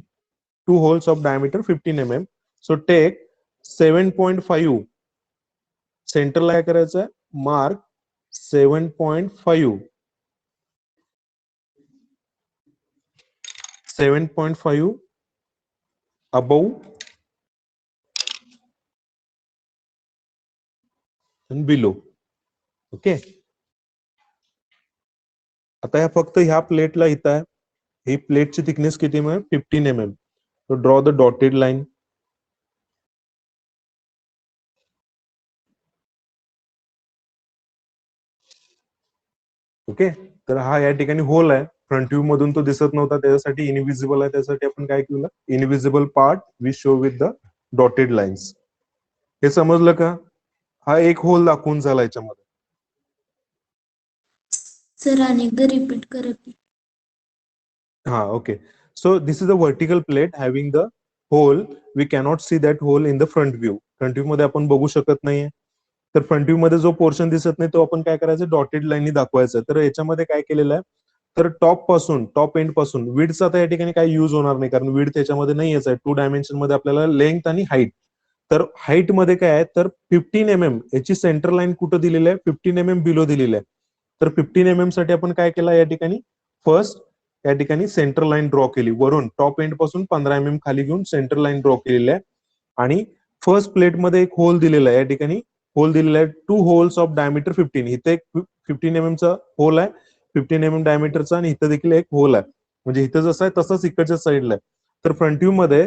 A: 2 holes of diameter 15 mm. So take 7.5. सेंटरला काय करायचं? Mark 7.5. 7.5 above and below. Okay. आता ह्या फक्त ह्या प्लेटला इथं आहे. ही प्लेटची थिकनेस किती आहे? 15 mm. So draw the dotted line. Okay. तर हा या ठिकाणी होल आहे. फ्रंट व्ह्यू मधून तो दिसत नव्हता, त्याच्यासाठी इनविजिबल आहे. त्यासाठी आपण काय केलं? Invisible part we show with the dotted lines. हे समजलं का? हा एक होल दाखवून झाला याच्यामध्ये.
B: सर अनेकदा रिपीट करा की.
A: हा, okay. So this is a vertical plate having the hole. We cannot see that hole in the front view. Front view मध्ये आपण बघू शकत नाहीये. तर फ्रंट व्ह्यू मध्ये जो पोर्शन दिसत नाही तो आपण काय करायचं? डॉटेड लाईननी दाखवायचा. तर याच्यामध्ये काय केलेलं आहे? तर टॉप पासून, टॉप एंड पासून विड्थचा आता या ठिकाणी काही युज होणार नाही, कारण विड्थ याच्यामध्ये नाही आहे. 2 डायमेन्शन मध्ये आपल्याला लेंथ आणि हाईट. तर हाईट मध्ये काय आहे? तर 15 mm याची सेंटर लाईन कुठं दिलेली आहे? 15 mm बिलो दिलेली आहे. तर 15 mm साठी आपण काय केलं या ठिकाणी? फर्स्ट या ठिकाणी सेंटर लाईन ड्रॉ केली. वरून टॉप एंड पासून 15 mm खाली घेऊन सेंटर लाईन ड्रॉ केलेली आहे. आणि फर्स्ट प्लेट मध्ये एक होल दिलेला आहे. या ठिकाणी होल दिलेला आहे. 2 होल्स ऑफ डायमीटर 15. इथे एक 15 mm चा होल आहे, 15 mm डायमीटरचा, आणि इथं देखील एक होल आहे. म्हणजे इथं जसं आहे तसंच इकडच्या साईडला आहे. तर फ्रंट व्ह्यू मध्ये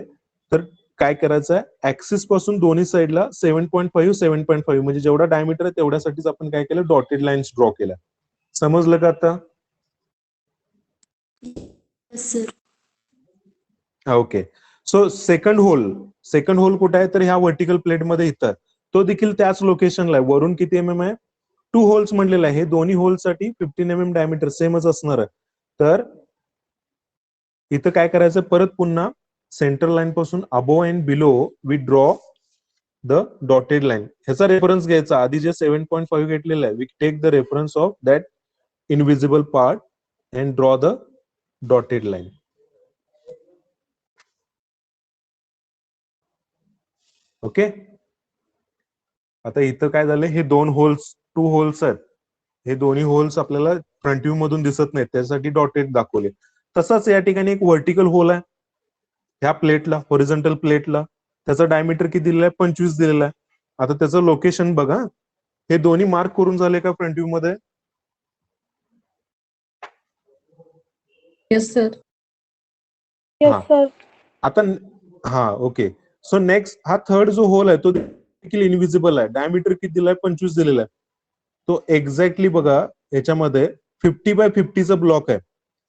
A: तर काय करायचं आहे, ऍक्सिस पासून दोन्ही साईडला 7.5 म्हणजे जेवढा डायमीटर आहे तेवढ्यासाठीच आपण काय केलं, डॉटेड लाईन्स ड्रॉ केल्या. समजलं का आता?
B: Yes sir.
A: Okay. So second hole कुठे आहे, तर ह्या व्हर्टिकल प्लेटमध्ये इथं, तो देखील त्याच लोकेशनला आहे. वरून किती एमएम आहे, 2 होल्स म्हणलेलं आहे. हे दोन्ही होल्ससाठी 15 mm डायमीटर सेमच असणार आहे. तर इथं काय करायचं, परत पुन्हा सेंटर लाईन पासून above and below we draw the dotted line. ह्याचा रेफरन्स घ्यायचा, आधी जे 7.5 घेतलेलं आहे, we take the reference of that invisible part and draw the dotted line. Okay. आता इथं काय झालं, हे 2 होल्स आहेत. हे दोन्ही होल्स आपल्याला फ्रंट व्ह्यू मधून दिसत नाहीत, त्यासाठी डॉटेड दाखवले. तसाच या ठिकाणी एक व्हर्टिकल होल आहे ह्या प्लेटला, हॉरिझॉन्टल प्लेटला. त्याचा डायमीटर किती दिलेला आहे, 25 दिलेला आहे. आता त्याचं लोकेशन बघा, हे दोन्ही मार्क करून झाले का फ्रंट व्ह्यू मध्ये?
C: Yes, sir.
A: हा. आता हा ओके. सो नेक्स्ट हा थर्ड जो होल आहे तो देखील इनविजिबल आहे. डायमीटर किती दिलाय, 25 दिलेला आहे. तो एक्झॅक्टली बघा, याच्यामध्ये 50x50चा ब्लॉक आहे.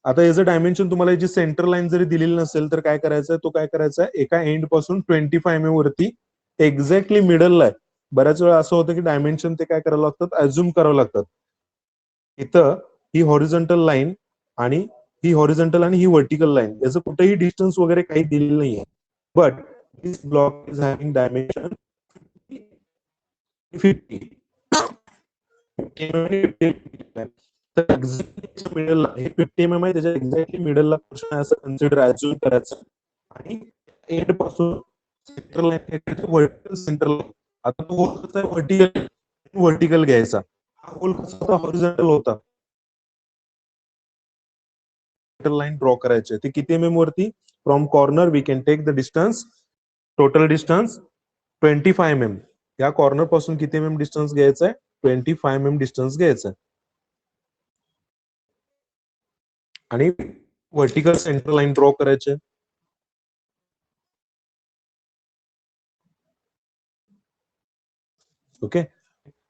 A: आता याचं डायमेन्शन तुम्हाला याची सेंटर लाईन जरी दिलेली नसेल तर काय करायचं, तो काय करायचा, एका एंड पासून 25 mm वरती एक्झॅक्टली मिडलला आहे. बऱ्याच वेळा असं होतं की डायमेन्शन ते काय करावं लागतात, अज्युम करावं लागतात. इथं ही हॉरिझॉन्टल लाईन आणि ही हॉरिझॉन्टल आणि ही व्हर्टिकल लाईन, याचं कुठेही डिस्टन्स वगैरे काही दिलेलं नाहीये. But this block is having dimension 50. तर एक्झॅक्टली मिडलला हे 50 mm आहे, त्याच्या एक्झॅक्टली मिडलला पोर्शन आहे असं कन्सिडर अज्युम करायचं. आणि एंड पासून centre line vertical centre line. आता तो होल कसा आहे, व्हर्टिकल घ्यायचा. हा होल कसा होता, हॉरिझॉन्टल होता. लाईन ड्रॉ करायची, ते किती mm वरती, from corner we can take the distance, total distance 25 mm. या कॉर्नर पासून किती mm डिस्टन्स घ्यायचा आहे, 25 mm डिस्टन्स घ्यायचं आहे. आणि व्हर्टिकल सेंटर लाईन ड्रॉ करायचे. ओके.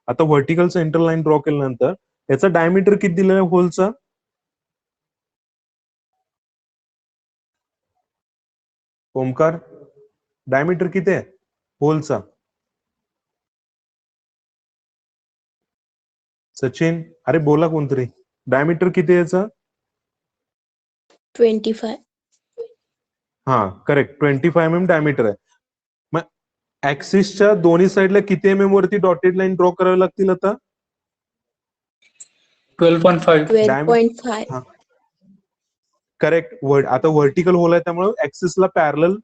A: आता व्हर्टिकल सेंटर लाईन ड्रॉ केल्यानंतर याचा डायमीटर किती दिलेला आहे होलचा, ओमकार, डायमीटर किती आहे होलचा? सचिन, अरे बोला कोणतरी, डायमीटर किती आहे याचा?
B: 25.
A: हा करेक्ट, 25 mm डायमीटर आहे. मग ऍक्सिसच्या दोन्ही साईडला किती mm वरती डॉटेड लाईन ड्रॉ करावी लागतील आता?
C: 12.5.
B: 12.5.
A: करेक्ट. आता व्हर्टिकल होल आहे त्यामुळे ऍक्सिसला पॅरलल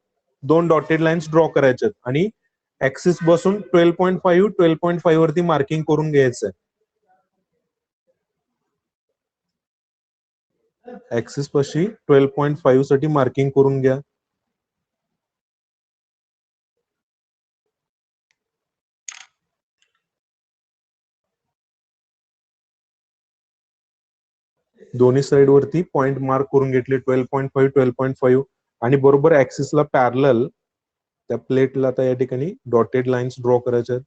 A: 2 डॉटेड लाईन्स ड्रॉ करायचे आणि ऍक्सिस बसून 12.5 वरती मार्किंग करून घ्यायचंय. ऍक्सिस पाशी 12.5 साठी मार्किंग करून घ्या. दोन्ही साइड वरती पॉइंट मार्क करून घेतले 12.5 आणि बरोबर ऍक्सिसला पॅरलल त्या प्लेटला आता या ठिकाणी डॉटेड लाईन्स ड्रॉ करायच्या आहेत.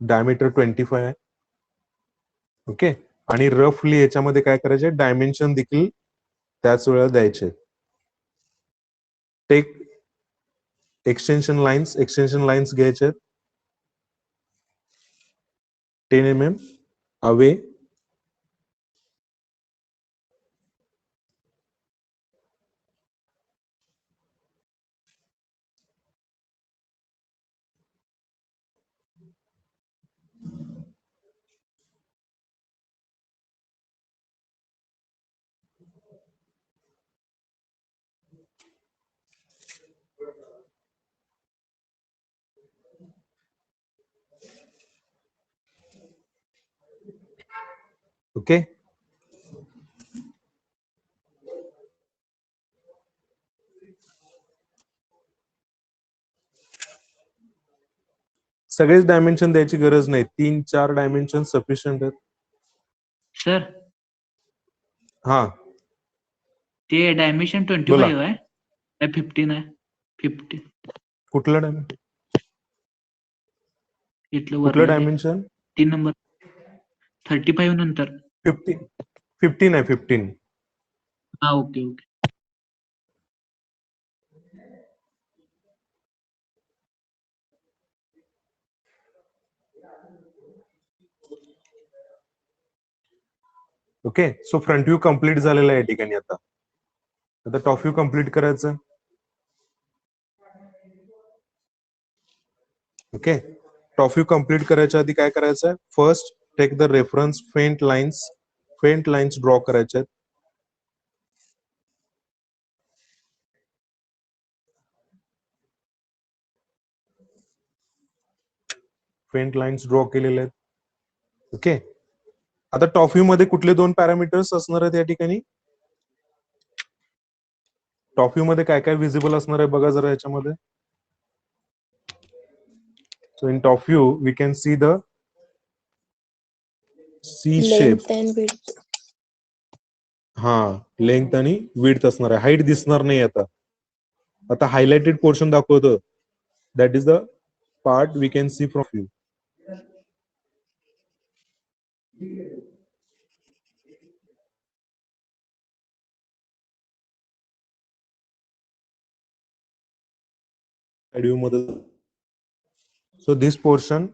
A: डायमीटर 25 आहे. ओके. आणि रफली याच्यामध्ये काय करायचे, डायमेन्शन देखील त्याच वेळेला द्यायचे. टेक एक्सटेन्शन लाईन्स घ्यायचे 10 mm अवे. ओके. सगळेच डायमेन्शन द्यायची गरज नाही, 3-4 डायमेन्शन सफिशियंट आहेत.
D: सर
A: हा
D: ते डायमेन्शन 25 आहे 15 आहे? 50
A: कुठलं
D: इथलं
A: कुठलं
D: वरलं ते
A: डायमेन्शन?
D: 3 नंबर 35 नंतर
A: 15 आहे 15.
D: हा okay okay
A: okay. So front view complete झालेला आहे या ठिकाणी. आता टॉप व्ह्यू कम्प्लीट करायचं. ओके. टॉप व्ह्यू कम्प्लीट करायच्या आधी काय करायचं? First take the reference faint lines draw करायचे. फेंट लाईन्स ड्रॉ केलेले आहेत. ओके. आता टॉप व्ह्यू मध्ये कुठले 2 पॅरामीटर्स असणार आहेत या ठिकाणी? टॉप व्ह्यू मध्ये काय काय विजिबल असणार आहे बघा जरा याच्यामध्ये. So in top view we can see the C shape.
B: Length and width.
A: हा, लेंथ आणि विड्थ असणार आहे. हाईट दिसणार नाही आता हायलाइटेड पोर्शन दाखवतो. That is the part we can see from view. View मध्ये so this portion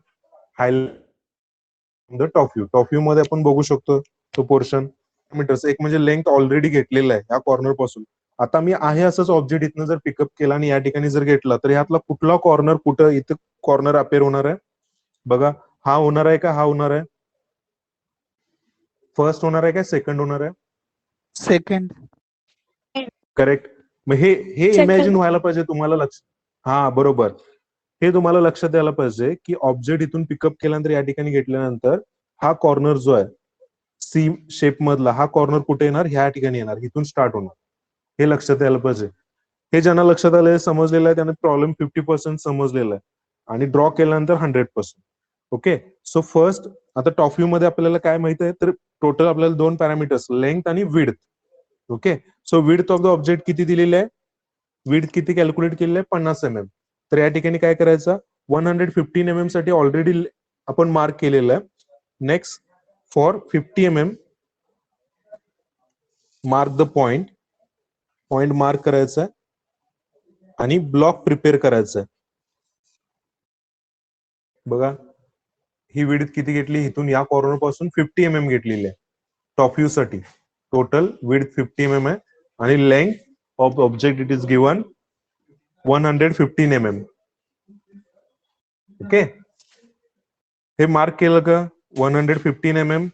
A: highlight the top view मध्ये आपण बघू शकतो तो पोर्शन मीटर्स. एक म्हणजे लेंथ ऑलरेडी घेतलेला आहे या कॉर्नर पासून. आता मी आहे असंच ऑब्जेक्ट इथनं जर पिकअप केला आणि या ठिकाणी जर घेतला तर यातला कुठला कॉर्नर कुठं इथं कॉर्नर अपेअर होणार आहे बघा. हा होणार आहे का हा होणार आहे? फर्स्ट होणार आहे का सेकंड होणार आहे?
E: सेकंड.
A: करेक्ट. मग हे
B: Second.
A: इमॅजिन व्हायला पाहिजे तुम्हाला. हा बरोबर. हे तुम्हाला लक्षात यायला पाहिजे की ऑब्जेक्ट इथून पिकअप केल्यानंतर या ठिकाणी घेतल्यानंतर हा कॉर्नर जो आहे सी शेप मधला हा कॉर्नर कुठे येणार? ह्या ठिकाणी येणार. इथून स्टार्ट होणार. हे लक्षात यायला पाहिजे. हे ज्यांना लक्षात आलंय समजलेलं आहे त्यांना प्रॉब्लेम 50% समजलेला आहे आणि ड्रॉ केल्यानंतर 100%. ओके. सो फर्स्ट आता टॉप व्ह्यू मध्ये आपल्याला काय माहित आहे तर टोटल आपल्याला 2 पॅरामीटर्स लेंथ आणि width. Okay. So width of the object किती दिलेली आहे? विड्थ किती कॅल्क्युलेट केलेलं आहे? 50 mm. तर या ठिकाणी काय करायचं? 115 mm साठी ऑलरेडी आपण मार्क केलेलं आहे. Next for 50 mm mark the point mark करायचा आहे आणि ब्लॉक प्रिपेअर करायचा आहे. बघा ही विड्थ किती घेतली? इथून या कॉर्नर पासून 50 mm घेतलेली आहे टॉप व्ह्यू साठी. टोटल विड्थ 50 mm आहे आणि length of object it is given 115 mm. Okay. हे मार्क केलं का? 115 mm.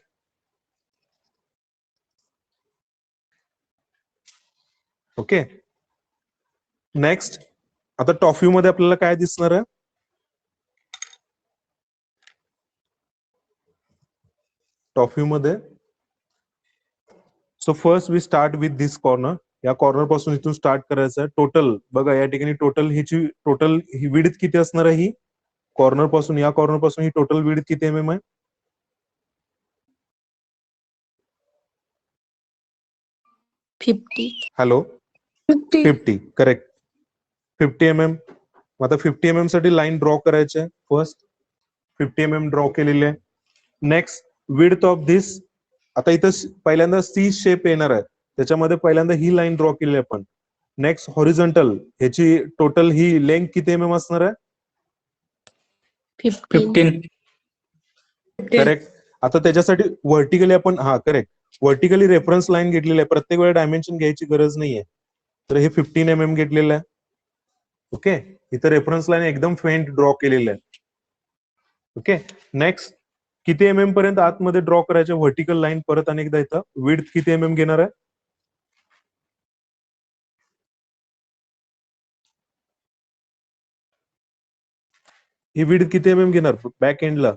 A: ओके. नेक्स्ट आता टॉप व्ह्यू मध्ये आपल्याला काय दिसणार आहे? टॉप व्ह्यू मध्ये so first we start with this corner. या कॉर्नर पासून इथून स्टार्ट करायचं आहे. टोटल बघा या ठिकाणी टोटल ही विड्थ किती असणार आहे? ही कॉर्नर पासून या कॉर्नर पासून ही टोटल विड्थ किती mm आहे?
B: 50.
A: हॅलो 50. करेक्ट. 50 mm. आता 50 mm साठी लाईन ड्रॉ करायची आहे. फर्स्ट 50 mm ड्रॉ केलेली आहे. नेक्स्ट विड्थ ऑफ दिस. आता इथं पहिल्यांदा सी शेप येणार आहे त्याच्यामध्ये पहिल्यांदा ही लाईन ड्रॉ केली आपण. नेक्स्ट हॉरिझॉन्टल ह्याची टोटल ही लेंथ किती mm असणार आहे?
B: 15.
A: करेक्ट. आता त्याच्यासाठी व्हर्टिकली आपण करेक्ट व्हर्टिकली रेफरन्स लाईन घेतलेली आहे. प्रत्येक वेळा डायमेन्शन घ्यायची गरज नाहीये. तर हे 15 mm घेतलेलं आहे. ओके. इथं रेफरन्स लाईन एकदम फेंट ड्रॉ केलेलं आहे. ओके. नेक्स्ट किती mm पर्यंत आतमध्ये ड्रॉ करायचे व्हर्टिकल लाईन? परत अनेकदा इथं विड्थ किती mm घेणार आहे? ही विड्थ किती mm घेणार बॅक एंडला?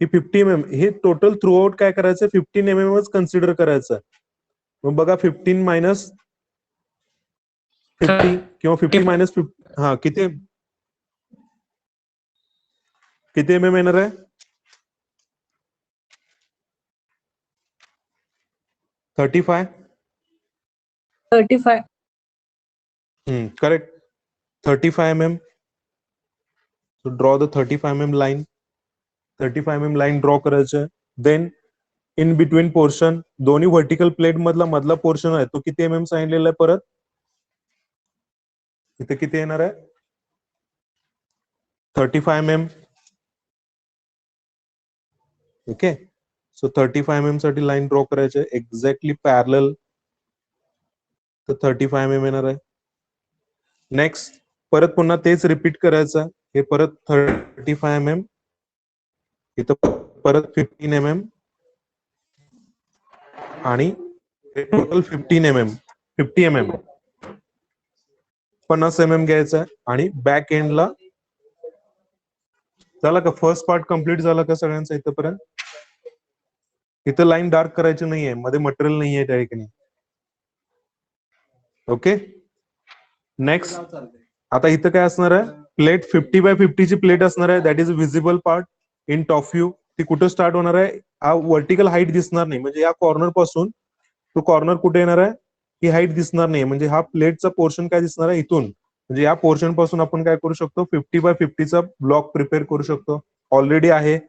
A: ही 50 mm. हे टोटल थ्रू आउट काय करायचं? 15 mm कन्सिडर करायचं. मग बघा 15 मायनस 50 किंवा 50 मायनस 50 किती mm येणार आहे? 35.
C: 35.
A: Correct. 35 mm. So draw the 35 mm line. 35 mm line draw करायचं. Then in between portion दोन्ही व्हर्टिकल प्लेट मधला पोर्शन आहे तो किती mm सांगितलेला आहे परत इथे किती येणार आहे 35 mm. ओके सो 35 mm साठी लाईन ड्रॉ करायचे एक्झॅक्टली पॅरलल तर 35 mm येणार आहे. नेक्स्ट परत पुन्हा तेच रिपीट करायचं हे परत 35 mm इथं परत 15 mm आणि टोटल 15 mm 50 mm 50 mm घ्यायचं आणि बॅक एंडला झाला का फर्स्ट पार्ट कम्प्लीट झाला का सगळ्यांचा इथपर्यंत इथं लाईन डार्क करायची नाहीये मध्ये मटेरियल नाहीये त्या ठिकाणी ओके नेक्स्ट आता इथं काय असणार आहे प्लेट 50x50 ची प्लेट असणार आहे that is visible part in top view ती कुठं स्टार्ट होणार आहे हा व्हर्टिकल हाईट दिसणार नाही म्हणजे या कॉर्नर पासून तो कॉर्नर कुठे येणार आहे ही हाईट दिसणार नाही म्हणजे हा प्लेटचा पोर्शन काय दिसणार आहे इथून म्हणजे या पोर्शन पासून आपण काय करू शकतो 50x50 चा ब्लॉक प्रिपेअर करू शकतो ऑलरेडी आहे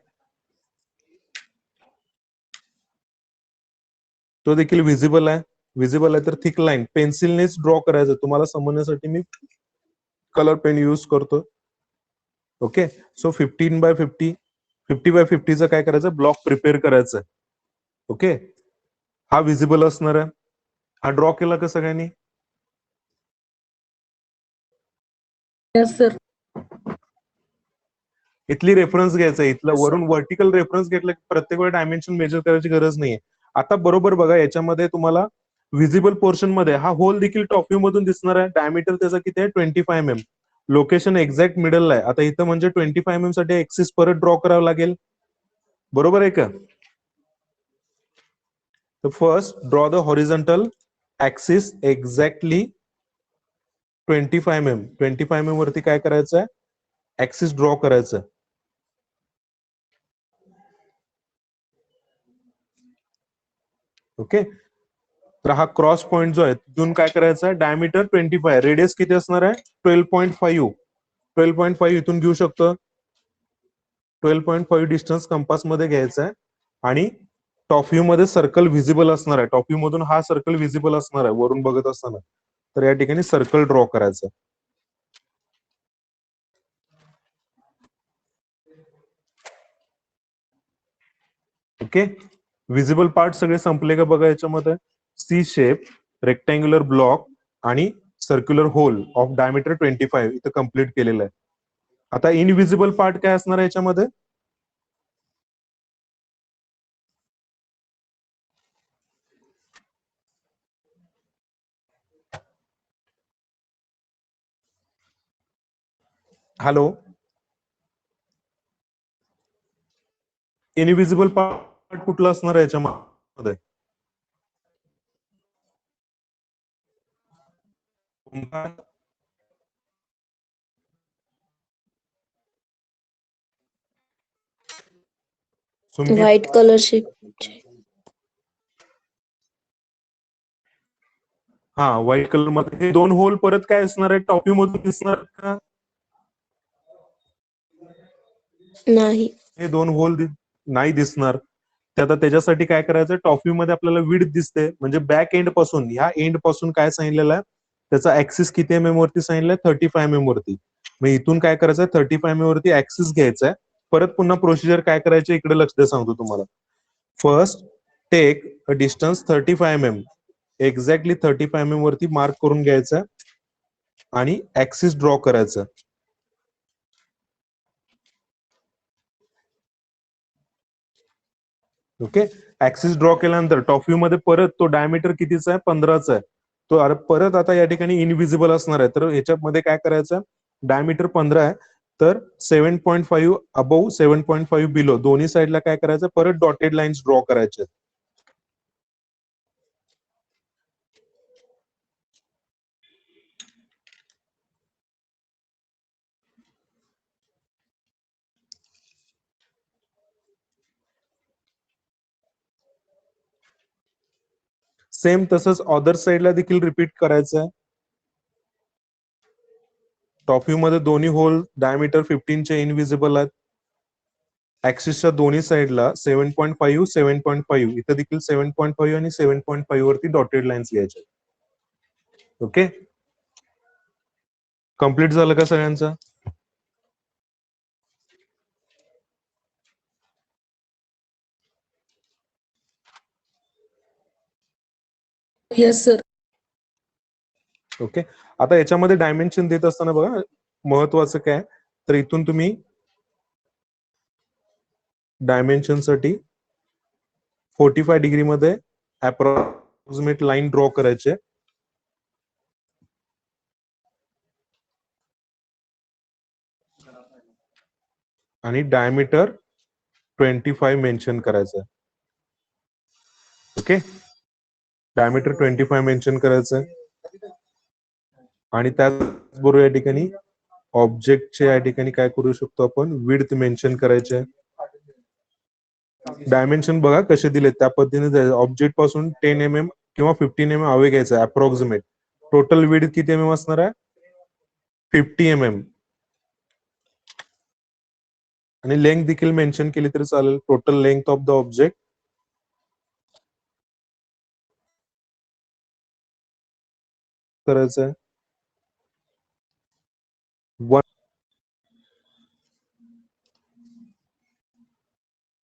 A: तो देखील विजिबल आहे तर थिक लाईन पेन्सिलनेच ड्रॉ करायचं तुम्हाला समजण्यासाठी मी कलर पेन यूज करतो ओके सो 15x50 50x50 चा काय करायचं ब्लॉक प्रिपेअर करायचं ओके हा विजिबल असणार आहे हा ड्रॉ केला का सगळ्यांनी
C: Yes, sir.
A: इथली रेफरन्स घ्यायचा इथलं वरून व्हर्टिकल रेफरन्स घेतलं की प्रत्येक वेळी डायमेन्शन मेजर करायची गरज नाहीये आता बरोबर बघा याच्यामध्ये तुम्हाला विजिबल पोर्शन मध्ये हा होल देखील टॉप व्ह्यू मधून दिसणार आहे डायमीटर त्याचा किती आहे 25 mm लोकेशन एक्झॅक्ट मिडल आहे आता इथं म्हणजे 25 mm साठी एक्सिस परत ड्रॉ करावं लागेल बरोबर आहे का तर first draw the horizontal axis exactly 25 mm 25 mm वरती काय करायचं आहे ऍक्सिस ड्रॉ करायचं ओके तर हा क्रॉस पॉइंट जो आहे तिथून काय करायचं आहे डायमीटर 25 रेडियस किती असणार आहे 12.5 इथून घेऊ शकतो 12.5 डिस्टन्स कंपास मध्ये घ्यायचं आहे आणि टॉप व्ह्यू मध्ये सर्कल व्हिजिबल असणार आहे टॉप व्ह्यू मधून हा सर्कल व्हिजिबल असणार आहे वरून बघत असताना तर या ठिकाणी सर्कल ड्रॉ करायचं ओके विजिबल पार्ट सगळे संपले का बघा याच्यामध्ये सी शेप रेक्टँग्युलर ब्लॉक आणि सर्क्युलर होल ऑफ डायमीटर 25 इथं कम्प्लीट केलेलं आहे आता इनविजिबल पार्ट काय असणार आहे याच्यामध्ये हॅलो इनविजिबल पार्ट कुठला असणार आहे याच्यामध्ये
B: व्हाईट कलर शीट
A: हा व्हाईट कलर मध्ये हे दोन होल परत काय असणार आहे टॉप व्ह्यू मधून दिसणार का
B: नाही
A: हे दोन होल नाही दिसणार ते आता त्याच्यासाठी काय करायचं टॉप व्ह्यू मध्ये आपल्याला विड्थ दिसते म्हणजे बॅक एंड पासून ह्या एंड पासून काय सांगितलेलं आहे त्याचा ऍक्सिस किती mm वरती सांगितलंय 35 mm वरती मग इथून काय करायचं 35 mm वरती ऍक्सिस घ्यायचा आहे परत पुन्हा प्रोसिजर काय करायचे इकडे लक्ष द्या सांगतो तुम्हाला first take a distance 35 mm exactly 35 mm वरती मार्क करून घ्यायचं आणि ऍक्सिस ड्रॉ करायचं ओके ऍक्सिस ड्रॉ केल्यानंतर टॉप व्ह्यू मध्ये परत तो डायमीटर कितीचा आहे 15चा आहे तो परत आता या ठिकाणी इनविजिबल असणार आहे तर ह्याच्यामध्ये काय करायचं डायमीटर 15 आहे तर 7.5 अबोव्ह 7.5 बिलो दोन्ही साईडला काय करायचं परत डॉटेड लाईन्स ड्रॉ करायचे सेम तसंच अदर साइडला देखील रिपीट करायचं आहे. टॉप व्ह्यू मध्ये दोन्ही होल डायमीटर 15 चे इनविजिबल आहेत. ऍक्सिसच्या दोन्ही साइडला 7.5 7.5 इथं देखील 7.5 आणि 7.5 वरती डॉटेड लाईन्स लिहायच्या. ओके, कम्प्लीट झालं का सगळ्यांचं?
C: Yes sir.
A: ओके, आता याच्यामध्ये डायमेन्शन देत असताना बघा महत्वाचं काय, तर इथून तुम्ही डायमेन्शन साठी 45 डिग्री मध्ये अप्रॉक्सिमेट लाईन ड्रॉ करायचे. आणि डायमीटर 25 मेन्शन करायचं. ओके, डायमीटर 25 मेन्शन करायचं. आणि त्याचबरोबर या ठिकाणी ऑब्जेक्टचे या ठिकाणी काय करू शकतो आपण, विड्थ मेन्शन करायचे. डायमेन्शन बघा कसे दिले त्या पद्धतीने ऑब्जेक्ट पासून 10 mm किंवा 15 mm हवे घ्यायचं अप्रॉक्सिमेट. टोटल विड्थ किती mm असणार आहे, 50 mm. आणि लेंथ देखील मेन्शन केली तरी चालेल, total length of the object. करायचं आहे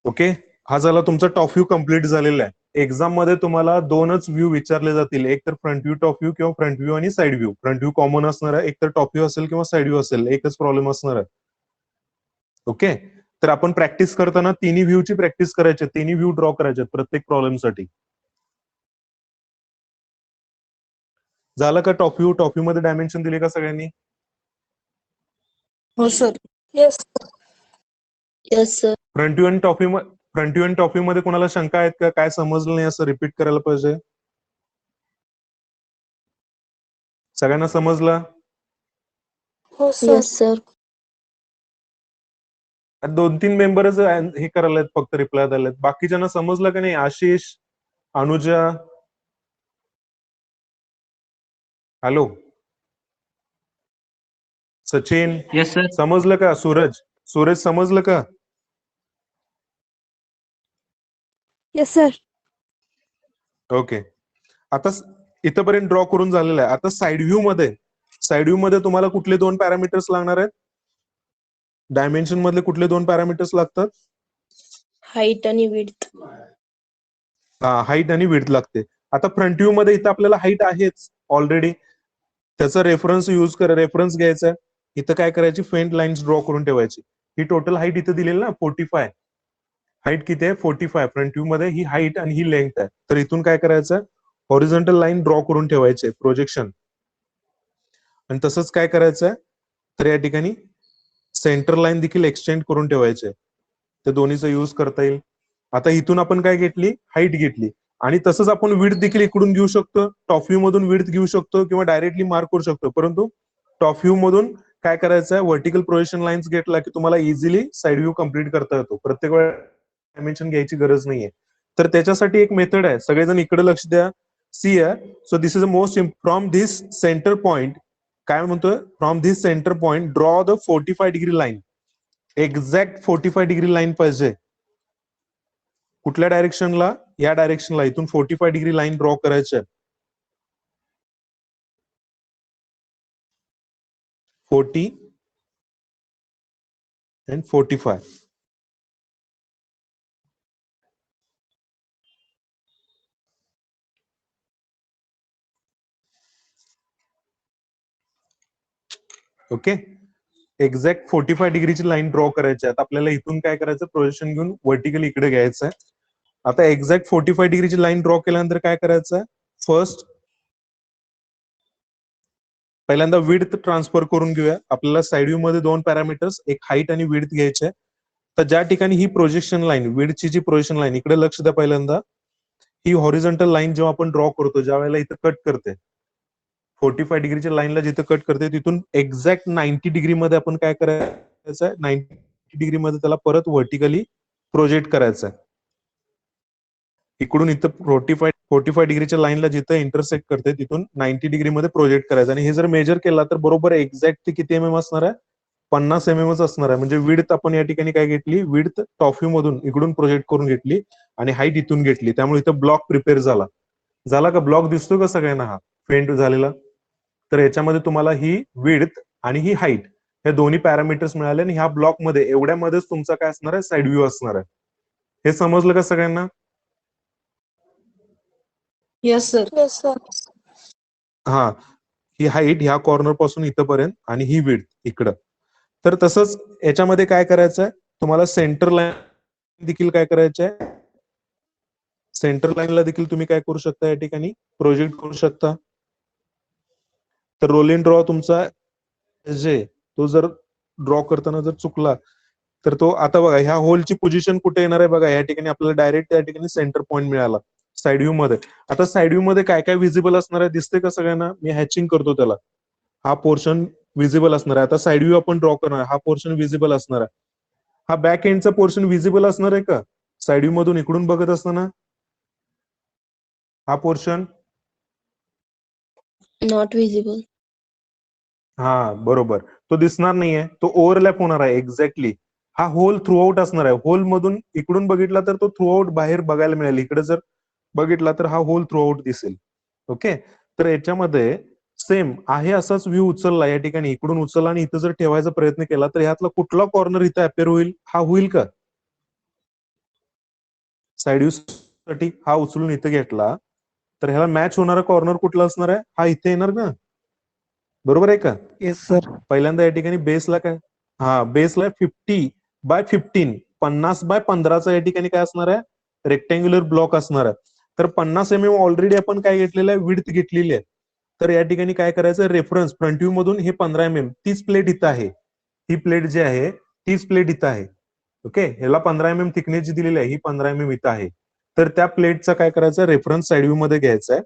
A: ओके. हा झाला तुमचा टॉप व्ह्यू कम्प्लीट झालेला आहे. एक्झाम मध्ये तुम्हाला दोनच व्ह्यू विचारले जातील, एक तर फ्रंट व्ह्यू टॉप व्ह्यू किंवा फ्रंट व्ह्यू आणि side view. Front view common असणार आहे, एक तर टॉप व्ह्यू असेल किंवा साइड व्ह्यू असेल, एकच प्रॉब्लेम असणार आहे. ओके, तर आपण प्रॅक्टिस करताना तिन्ही व्ह्यूची प्रॅक्टिस करायची, तिन्ही व्ह्यू ड्रॉ करायचे प्रत्येक प्रॉब्लेम साठी. झालं का टॉप व्ह्यू? टॉप व्ह्यू मध्ये डायमेन्शन दिले का सगळ्यांनी?
C: हो sir. Yes.
B: Yes sir.
A: Front view आणि टॉप व्ह्यू, फ्रंट व्ह्यू आणि टॉप व्ह्यू मध्ये कोणाला शंका आहेत का, काय समजलं नाही असं रिपीट करायला पाहिजे? सगळ्यांना समजलं?
C: हो सर.
B: Yes sir.
A: 2-3 मेंबरच हे करायला फक्त रिप्लाय द्यायला. बाकीच्यांना समजलं का नाही? Ashish, Anuja, hello, Sachin,
D: yes sir.
A: समजलं का? सूरज, सूरज समजलं का?
B: Yes sir.
A: ओके, आता इथपर्यंत ड्रॉ करून झालेलं आहे. आता साइड व्ह्यू मध्ये, साइड व्ह्यू मध्ये तुम्हाला कुठले दोन पॅरामीटर्स लागणार आहेत? डायमेन्शन मधले कुठले दोन पॅरामीटर्स लागतात?
B: हाईट आणि विड्थ.
A: हा, हाईट आणि विड्थ लागते. आता फ्रंट व्ह्यू मध्ये इथं आपल्याला हाईट आहेच ऑलरेडी, त्याचा रेफरन्स यूज करा, रेफरन्स घ्यायचा. इथं काय करायची, फेंट लाईन्स ड्रॉ करून ठेवायची. ही टोटल हाईट इथं दिलेली ना 45, हाईट किती आहे 45. फ्रंट व्ह्यू मध्ये ही हाईट आणि ही लेंथ आहे. तर इथून काय करायचं, हॉरिझॉन्टल लाईन ड्रॉ करून ठेवायचे, प्रोजेक्शन. आणि तसंच काय करायचंय, तर या ठिकाणी सेंटर लाईन देखील एक्सटेंड करून ठेवायचे. ते दोन्हीचा यूज करता येईल. आता इथून आपण काय घेतली, हाईट घेतली. आणि तसंच आपण विड्थ देखील इकडून घेऊ शकतो, टॉप व्ह्यू मधून विड्थ घेऊ शकतो किंवा डायरेक्टली मार्क करू शकतो. परंतु टॉप व्ह्यू मधून काय करायचं आहे, व्हर्टिकल प्रोजेक्शन लाईन्स घेतला की तुम्हाला इझिली साइड व्ह्यू कम्प्लीट करता येतो. प्रत्येक वेळा डायमेन्शन घ्यायची गरज नाहीये. तर त्याच्यासाठी एक मेथड आहे, सगळेजण इकडे लक्ष द्या. See so this is a most from this centre point, काय म्हणतोय, from this centre point draw the 45 degree line. Exact 45 degree line पाहिजे. कुठल्या डायरेक्शनला? या डायरेक्शनला. इथून 45 डिग्री लाईन ड्रॉ करायची आहे. 40 and 45. Okay, exact 45 डिग्रीची line draw करायची आहे. आता आपल्याला इथून काय करायचं, प्रोजेक्शन घेऊन व्हर्टिकली इकडे घ्यायचं आहे. आता एक्झॅक्ट 45 डिग्रीची लाईन ड्रॉ केल्यानंतर काय करायचं आहे, फर्स्ट पहिल्यांदा विड्थ ट्रान्सफर करून घेऊया. आपल्याला साइड व्ह्यू मध्ये दोन पॅरामीटर्स, एक हाईट आणि विड्थ घ्यायचे. तर ज्या ठिकाणी ही प्रोजेक्शन लाईन, विड्थची जी प्रोजेक्शन लाईन, इकडे लक्ष द्या. पहिल्यांदा ही हॉरिझॉन्टल लाईन जेव्हा आपण ड्रॉ करतो, ज्या वेळेला इथं कट करते 45 डिग्रीच्या लाईनला जिथं कट करते, तिथून एक्झॅक्ट 90 डिग्री मध्ये आपण काय करायचं आहे, 90 डिग्री मध्ये त्याला परत व्हर्टिकली प्रोजेक्ट करायचं आहे. इकडून इथं 45 45 डिग्रीच्या लाईनला जिथं इंटरसेक्ट करते तिथून 90 डिग्री मध्ये प्रोजेक्ट करायचं. आणि हे जर मेजर केला तर बरोबर एक्झॅक्ट ते किती एमएम असणार आहे? 50 एमएमच असणार आहे. म्हणजे विड्थ आपण या ठिकाणी काय घेतली? विड्थ टॉप व्ह्यू मधून इकडून प्रोजेक्ट करून घेतली आणि हाईट इथून घेतली. त्यामुळे इथं ब्लॉक प्रिपेअर झाला का? ब्लॉक दिसतोय का सगळ्यांना हा फेंट झालेला? तर याच्यामध्ये तुम्हाला ही विड्थ आणि ही हाईट हे दोन्ही पॅरामीटर्स मिळाले आणि ह्या ब्लॉक मध्ये एवढ्यामध्येच तुमचा काय असणार आहे? साइड व्ह्यू असणार आहे. हे समजलं का सगळ्यांना?
C: Yes, sir. Yes, sir.
A: हा, ही हाईट ह्या कॉर्नर पासून इथपर्यंत आणि ही विड्थ इकडं. तर तसंच याच्यामध्ये काय करायचंय तुम्हाला? सेंटर लाईन देखील काय करायचंय? सेंटर लाईनला देखील तुम्ही काय करू शकता? या ठिकाणी प्रोजेक्ट करू शकता. तर रोलिंग ड्रॉ तुमचा जे तो जर ड्रॉ करताना जर चुकला तर तो आता बघा ह्या होलची पोझिशन कुठे येणार आहे बघा. या ठिकाणी आपल्याला डायरेक्ट त्या ठिकाणी सेंटर पॉईंट मिळाला साइड व्ह्यू मध्ये. आता साइड व्ह्यू मध्ये काय काय विजिबल असणार आहे दिसते का सगळ्यांना? मी हॅचिंग करतो त्याला. हा पोर्शन विजिबल असणार आहे. आता साइड व्ह्यू आपण ड्रॉ करणार आहे, हा पोर्शन विजिबल असणार आहे. हा बॅक एंडचा पोर्शन विजिबल असणार आहे का साइड व्ह्यू मधून इकडून बघत असताना? हा पोर्शन
B: Not visible.
A: हा बरोबर, तो दिसणार नाहीये, तो ओव्हरलॅप होणार आहे एक्झॅक्टली. हा होल थ्रू आउट असणार आहे. होल मधून इकडून बघितला तर तो थ्रू आउट बाहेर बघायला मिळेल. इकडे जर बघितला तर हा होल थ्रू आउट दिसेल. ओके, तर याच्यामध्ये सेम आहे असाच व्ह्यू उचलला या ठिकाणी, इकडून उचलला आणि इथं जर ठेवायचा प्रयत्न केला तर ह्यातला कुठला कॉर्नर इथं अपेअर होईल? हा होईल का? साइड व्ह्यू साठी हा उचलून इथं घेतला तर ह्याला मॅच होणारा कॉर्नर कुठला असणार आहे? हा इथे येणार ना, बरोबर आहे का?
E: Yes sir.
A: पहिल्यांदा या ठिकाणी बेसला काय? हा, बेसला 50/15 50/15चा या ठिकाणी काय असणार आहे? रेक्टँग्युलर ब्लॉक असणार आहे. तर 50 एमएम ऑलरेडी आपण काय घेतलेलं आहे? विड्थ घेतलेली आहे. तर या ठिकाणी काय करायचं? रेफरन्स फ्रंट व्ह्यू मधून हे 15 एमएम, तीच प्लेट इथं आहे. ही प्लेट जी आहे तीच प्लेट इथं आहे. ओके, ह्याला 15 एमएम थिकनेस जी दिलेली आहे ही 15 एमएम इथं आहे. तर त्या प्लेटचा काय करायचं? रेफरन्स साइड व्ह्यू मध्ये घ्यायचा आहे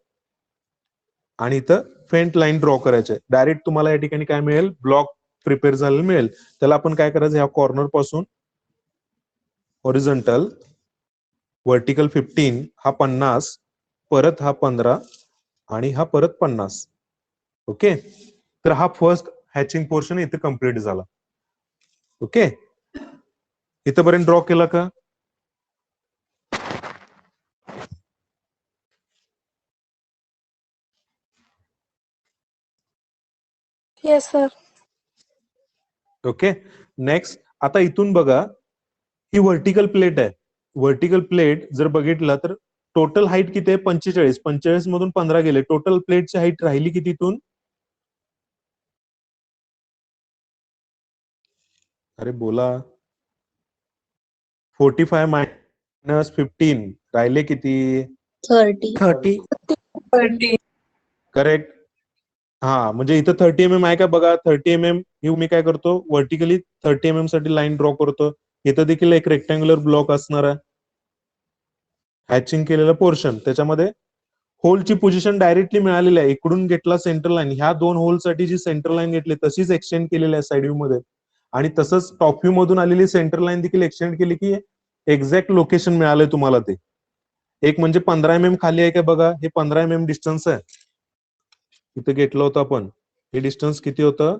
A: आणि इथं फेंट लाईन ड्रॉ करायचे. डायरेक्ट तुम्हाला या ठिकाणी काय मिळेल? ब्लॉक प्रिपेअर झालेलं मिळेल. त्याला आपण काय करायचं? ह्या कॉर्नर पासून हॉरिझॉन्टल व्हर्टिकल 15, हा 50, परत हा 15 आणि हा परत 50. ओके, तर हा फर्स्ट हॅचिंग पोर्शन इथे कम्प्लीट झाला. ओके, इथपर्यंत ड्रॉ केला का?
C: Yes, sir.
A: ओके, नेक्स्ट आता इथून बघा, ही व्हर्टिकल प्लेट आहे. व्हर्टिकल प्लेट जर बघितला तर टोटल हाईट किती आहे? 45. 45 मधून 15 गेले, टोटल प्लेटची हाईट राहिली किती इथून? अरे बोला. 45 मायनस 15 राहिले किती?
B: 30.
E: 30.
C: 30.
A: करेक्ट. हा, म्हणजे इथं 30 एमएम आहे का बघा. 30 एमएम ही मी काय करतो? व्हर्टिकली 30 एमएम साठी लाईन ड्रॉ करतो. इथं देखील एक रेक्टँग्युलर ब्लॉक असणार आहे, हॅचिंग केलेलं पोर्शन. त्याच्यामध्ये होलची पोझिशन डायरेक्टली मिळालेली आहे. इकडून घेतला सेंटर लाईन, ह्या दोन होलसाठी जी सेंटर लाईन घेतली तशीच एक्सटेंड केलेली आहे साइड व्ह्यू मध्ये. आणि तसंच टॉप व्ह्यू मधून आलेली सेंटर लाईन देखील एक्सटेंड केली की एक्झॅक्ट लोकेशन मिळालंय तुम्हाला ते. एक म्हणजे 15 एमएम खाली आहे का बघा, हे 15 एमएम डिस्टन्स आहे. इथे घेतलं होतं आपण, हे डिस्टन्स किती होतं?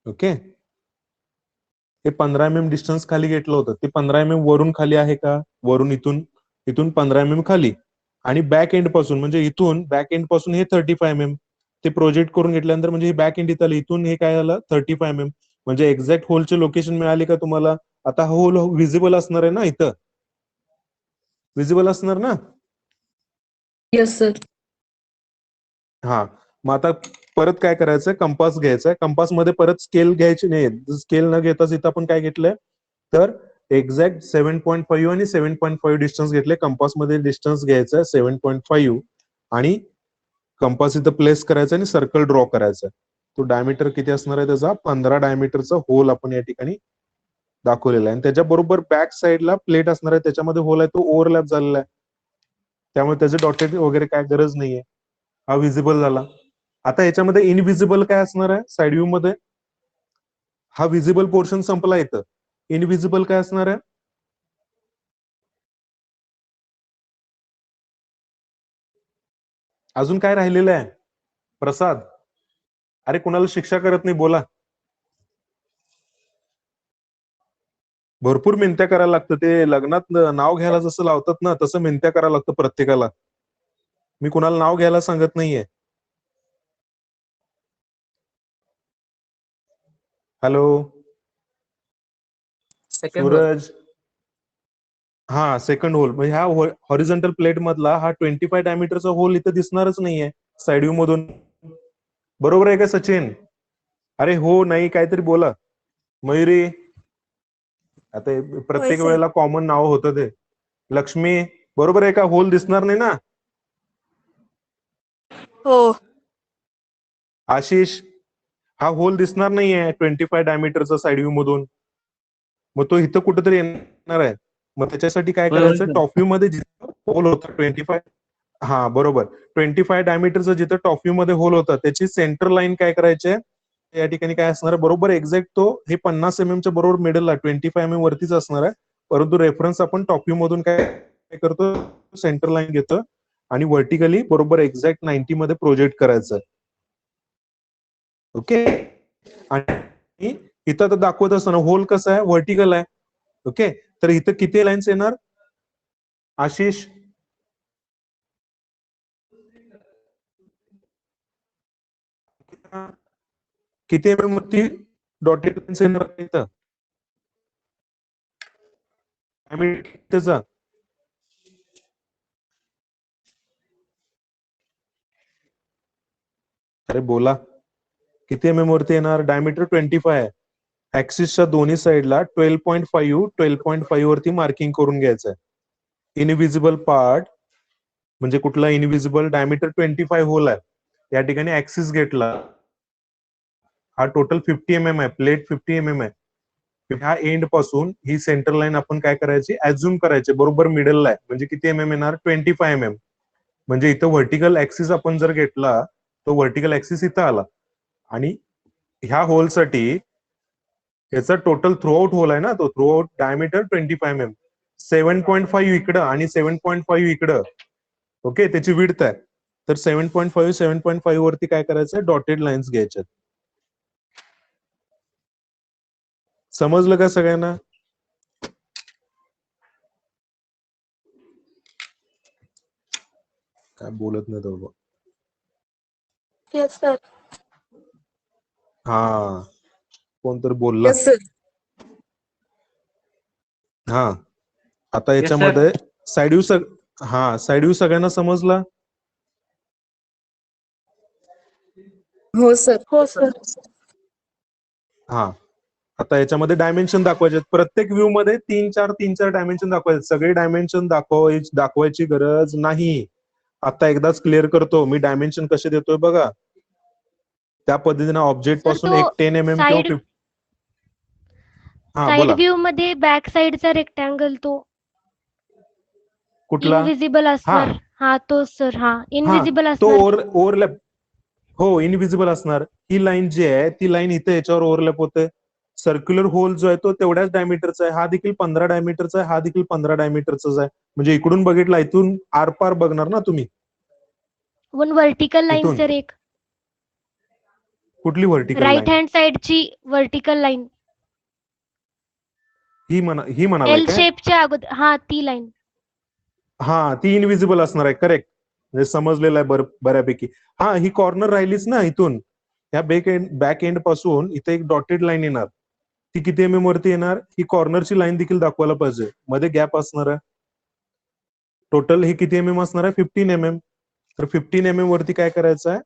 A: ओके, हे 15 एमएम डिस्टन्स खाली घेतलं होतं. ते 15 एमएम वरून खाली आहे का? वरून इथून 15 एमएम खाली. आणि बॅक एंड पासून म्हणजे इथून बॅक एंड पासून हे 35 एमएम ते प्रोजेक्ट करून घेतल्यानंतर म्हणजे हे बॅक एंड इथं आलं. इथून हे काय झालं? 35 एमएम. म्हणजे एक्झॅक्ट होलचे लोकेशन मिळाली का तुम्हाला? आता होल विजिबल असणार आहे ना, इथं विजिबल असणार ना?
C: Yes, sir.
A: हा, मग आता परत काय करायचं? कंपास घ्यायचा. कंपास मध्ये परत स्केल घ्यायची नाही. स्केल न घेताच इथं आपण काय घेतलंय तर एक्झॅक्ट 7.5 आणि 7.5 डिस्टन्स घेतले. कंपास मध्ये डिस्टन्स घ्यायचा 7.5 आणि कंपास इथं प्लेस करायचा आणि सर्कल ड्रॉ करायचा. तो डायमीटर किती असणार आहे त्याचा? 15 डायमीटरचा होल आपण या ठिकाणी दाखवलेला आहे. आणि त्याच्या बरोबर बॅक साइडला प्लेट असणार आहे, त्याच्यामध्ये होल आहे, तो ओव्हरलॅप झालेला आहे. त्यामुळे त्याचे डॉटेड वगैरे काय गरज नाहीये. हा विजिबल झाला. आता याच्यामध्ये इनव्हिजिबल काय असणार आहे साइड व्ह्यू मध्ये? हा व्हिजिबल पोर्शन संपला इथं. इनव्हिजिबल काय असणार आहे? अजून काय राहिलेलं आहे प्रसाद? अरे कुणाला शिक्षा करत नाही, बोला. भरपूर मिनत्या करायला लागतं. ते लग्नात नाव घ्यायला जसं लावतात ना, तसं मिनत्या करायला लागतं प्रत्येकाला. मी कुणाला नाव घ्यायला सांगत नाहीये. हॅलो सूरज. हा सेकंड होल म्हणजे ह्या हॉरिझॉन्टल प्लेट मधला हा 25 डायमीटरचा होल इथं दिसणारच नाहीये साइड व्ह्यू मधून. बरोबर आहे का सचिन? अरे हो नाही काहीतरी बोला. मयुरी, आता प्रत्येक
C: sir.
A: वेळेला कॉमन नाव होतं ते. लक्ष्मी, बरोबर आहे का? होल दिसणार नाही ना?
C: हो.
A: आशिष, हा होल दिसणार नाहीये 25 डायमीटरचा साइड व्ह्यू मधून. मग तो इथं कुठेतरी येणार आहे. मग त्याच्यासाठी काय
D: बरोबर
A: करायचं?
D: sir.
A: टॉप व्ह्यू मध्ये जिथं होल होता 25, हा बरोबर, 25 डायमीटरचं जिथं टॉप व्ह्यू मध्ये होल होता त्याची सेंटर लाईन काय करायची? या ठिकाणी काय असणार आहे? बरोबर एक्झॅक्ट तो हे 50 mm च्या बरोबर मिडलला 25 mm वरतीच असणार आहे. परंतु रेफरन्स आपण टॉप व्ह्यू मधून काय करतो? सेंटर लाईन घेतो आणि व्हर्टिकली बरोबर एक्झॅक्ट 90 मध्ये प्रोजेक्ट करायचं. ओके. आणि इथं तर दाखवत असताना होल कसं आहे? व्हर्टिकल आहे. ओके. तर इथं किती लाईन्स येणार आशिष? किती एमएम वरती डॉटेड लाईन्स येणार इथं? त्याचा अरे बोला, किती एमएम वरती येणार? डायमीटर 25 आहे. ऍक्सिसच्या दोन्ही साईडला 12.5 वरती मार्किंग करून घ्यायचं आहे. इनव्हिजिबल पार्ट म्हणजे कुठला इनव्हिजिबल? डायमीटर 25 होल आहे. या ठिकाणी ऍक्सिस घेतला, हा टोटल 50 mm आहे. प्लेट 50 mm आहे. ह्या एंड पासून ही सेंटर लाईन आपण काय करायची? ऍझ्युम करायची बरोबर मिडलला आहे. म्हणजे किती एमएम येणार? 25 mm. म्हणजे इथं व्हर्टिकल ऍक्सिस आपण जर घेतला, तो व्हर्टिकल ऍक्सिस इथं आला आणि ह्या होलसाठी याचा टोटल थ्रू आउट होल आहे ना, तो थ्रू आउट डायमीटर 25 mm. 7.5 इकडं आणि 7.5 इकडं. ओके, त्याची विड्थ आहे. तर 7.5 वरती काय करायचं? डॉटेड लाईन्स घ्यायच्यात. समजलं का सगळ्यांना? काय बोलत नाही तो.
C: Yes, sir.
A: हा कोणतरी बोलला.
C: Yes, sir.
A: हा आता
D: Yes, sir.
A: याच्यामध्ये साइड व्ह्यू साइड व्ह्यू सगळ्यांना समजला?
C: हो sir. हो sir.
A: हा आता याच्यामध्ये डायमेन्शन दाखवायचे. प्रत्येक व्ह्यू मध्ये 3-4 डायमेन्शन दाखवायचे. सगळे डायमेन्शन दाखवायची गरज नाही. आता एकदाच क्लिअर करतो मी डायमेन्शन कसे देतोय बघा. त्या पद्धतीने ऑब्जेक्ट
E: सर
A: पासून
E: तो
A: एक 10 mm किंवा
E: साइड
A: 50. हा
E: साइड
A: बोला,
E: व्ह्यू मध्ये बॅक साइडचा रेक्टँगल तो
A: कुठला?
E: इनविजिबल
A: हा
E: असणार. हा तो सर, हा
A: हा
E: इनविजिबल
A: तो
E: असणार.
A: ओव्हरलॅप, हो इनव्हिजिबल असणार. ही लाईन जी आहे ती लाईन इथे याच्यावर ओव्हरलॅप होते. सर्क्युलर होल जो आहे तो तेवढ्याच डायमीटरचा आहे. हा देखील 15 डायमीटरचा आहे. हा देखील 15 डायमीटरचाच आहे. म्हणजे इकडून बघितला, इथून आरपार बघणार ना तुम्ही.
E: वन व्हर्टिकल लाईन
A: इथून
E: सर एक
A: कुठली व्हर्टिकल
E: राईट
A: लाईन?
E: हँड साइडची व्हर्टिकल लाईन
A: ही म्हणालाय
E: एल
A: काय?
E: शेपच्या अगोदर, हा ती लाईन.
A: हा ती इनव्हिजिबल असणार आहे. करेक्ट, म्हणजे समजलेलं आहे बऱ्यापैकी. हा ही कॉर्नर राहिलीच ना इथून, या बॅक एंड पासून इथे एक डॉटेड लाईन येणार. ती किती एमएम वरती येणार? ही कॉर्नरची लाईन देखील दाखवायला पाहिजे. मध्ये गॅप असणार आहे. टोटल हे किती एमएम असणार आहे? 15 mm. तर 15 mm वरती काय करायचं आहे?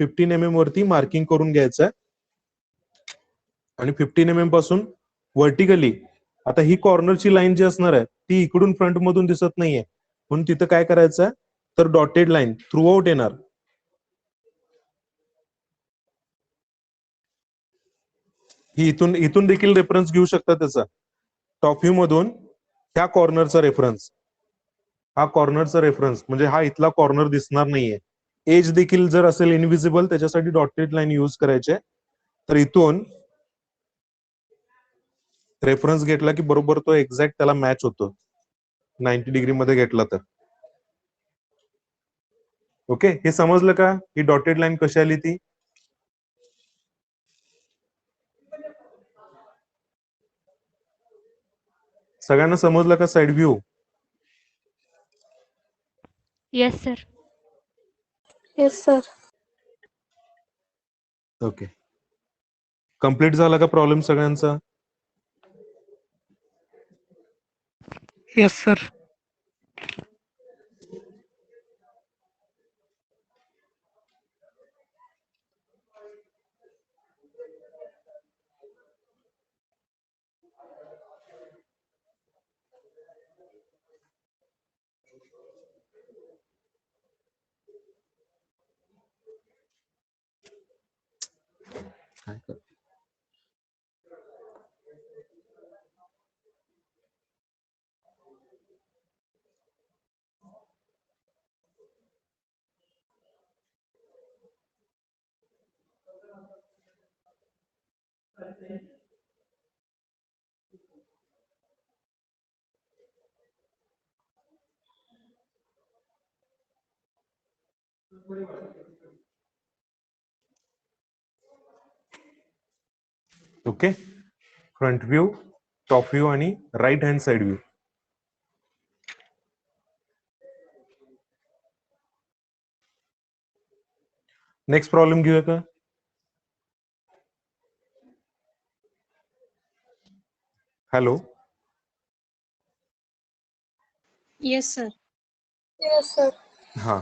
A: 15 mm वरती मार्किंग करून घ्यायचं आहे. आणि 15 mm पासून व्हर्टिकली आता ही कॉर्नरची लाईन जी असणार आहे ती इकडून फ्रंट मधून दिसत नाहीये, म्हणून तिथं काय करायचं? तर डॉटेड लाईन थ्रू आउट येणार. ही इथून देखील रेफरन्स घेऊ शकता त्याचा. टॉप व्ह्यू मधून ह्या कॉर्नरचा रेफरन्स, हा कॉर्नरचा रेफरन्स म्हणजे हा इथला कॉर्नर दिसणार नाहीये. एज देखील जर असेल इनविजिबल त्याच्यासाठी डॉटेड लाईन यूज करायचे. तर इथून रेफरन्स घेतला की बरोबर तो एक्झॅक्ट त्याला मॅच होतो 90 डिग्री मध्ये घेतला तर. ओके, हे समजलं का ही डॉटेड लाईन कशी आली ती? सगळ्यांना समजलं का side view?
E: Yes sir.
C: Yes sir.
A: Okay, complete झाला का प्रॉब्लेम सगळ्यांचा?
F: येस sir.
A: Okay, front view, top view आणि right hand side view. Next problem घेऊया का? Hello,
C: yes sir. Yes sir.
A: हा.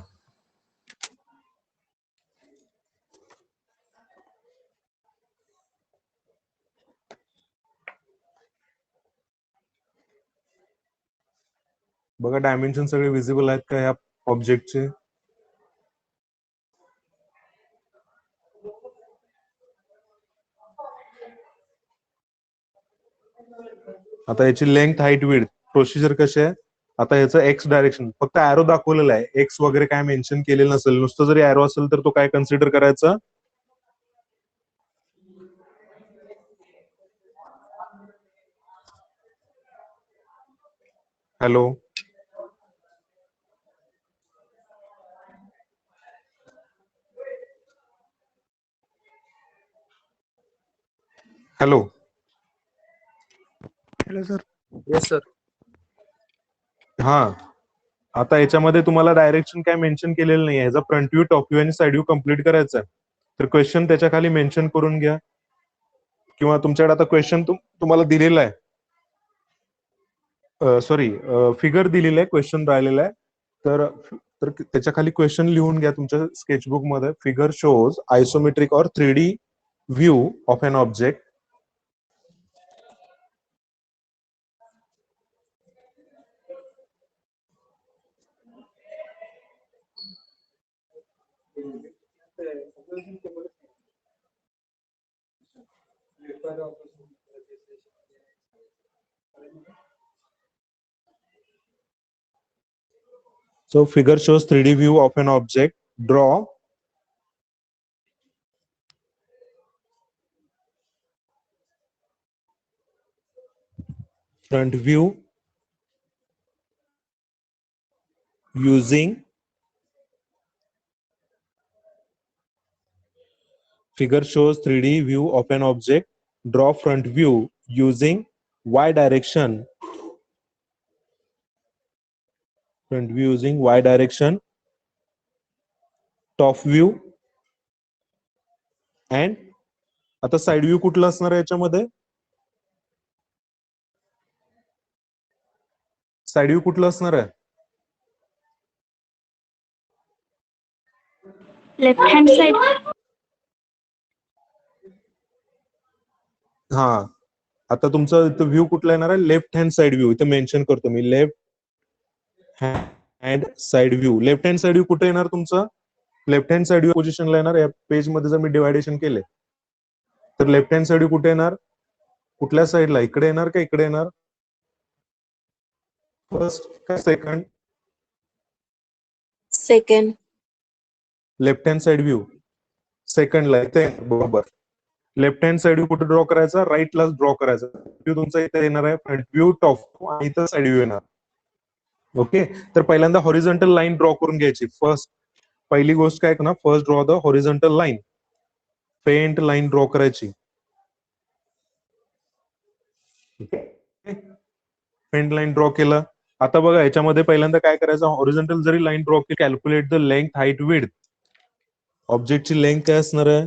A: बघा डायमेन्शन सगळे विजिबल आहेत का या ऑब्जेक्टचे? आता याची लेंथ, हाईट, विड्थ प्रोसिजर कशी आहे? आता याचं एक्स डायरेक्शन फक्त एरो दाखवलेला आहे, एक्स वगैरे काय मेन्शन केलेलं नसेल, नुसतं जरी एरो असेल तर तो काय कन्सिडर करायचा? Hello, hello,
F: hello sir.
G: Yes sir.
A: हा. आता याच्यामध्ये तुम्हाला डायरेक्शन काय मेन्शन केलेलं नाही, ह्याचा फ्रंट व्ह्यू, टॉप व्ह्यू आणि साइड व्ह्यू कम्प्लीट करायचा आहे. तर क्वेश्चन त्याच्या खाली मेन्शन करून घ्या, किंवा तुमच्याकडे आता क्वेश्चन तुम्हाला दिलेला आहे, सॉरी फिगर दिलेला आहे, क्वेश्चन राहिलेला आहे. तर त्याच्या खाली क्वेश्चन लिहून घ्या तुमच्या स्केचबुक मध्ये. फिगर शोज आयसोमेट्रिक और 3D view of an object. So figure shows 3D view of an object. Draw front view using figure shows 3D view of an object. Draw front view using y direction. Front view using y direction. Top view and आता साइड व्ह्यू कुठला असणार आहे याच्यामध्ये? साइड व्ह्यू कुठला असणार आहे?
C: Left hand side.
A: हा. आता तुमचा इथं व्ह्यू कुठला येणार आहे? Left hand side view. इथे मेन्शन करतो मी, left hand side view. Left hand side view कुठे येणार तुमचं? लेफ्ट हँड साइड व्ह्यू पोझिशनला येणार. या पेज मध्ये जर मी डिवायडेशन केले तर लेफ्ट हँड साइड व्ह्यू कुठे येणार? कुठल्या साइडला? इकडे येणार का इकडे येणार? फर्स्ट का second?
B: Second.
A: Left hand side view सेकंडला इथे बरोबर. लेफ्ट हँड साइड व्ह्यू कुठे ड्रॉ करायचा, राईटला ड्रॉ करायचा. व्ह्यू तुमचा इथे येणार आहे फ्रंट व्ह्यू, टॉप आणि इथं साइड व्ह्यू येणार. ओके, तर पहिल्यांदा हॉरिझॉन्टल लाईन ड्रॉ करून घ्यायची. पहिली गोष्ट काय करणार, first draw the horizontal line, faint line draw करायची. पेंट लाईन ड्रॉ केलं. आता बघा याच्यामध्ये पहिल्यांदा काय करायचं, हॉरिझॉन्टल जरी लाईन ड्रॉ केली, calculate the length, height, width. ऑब्जेक्टची लेंथ काय असणार आहे,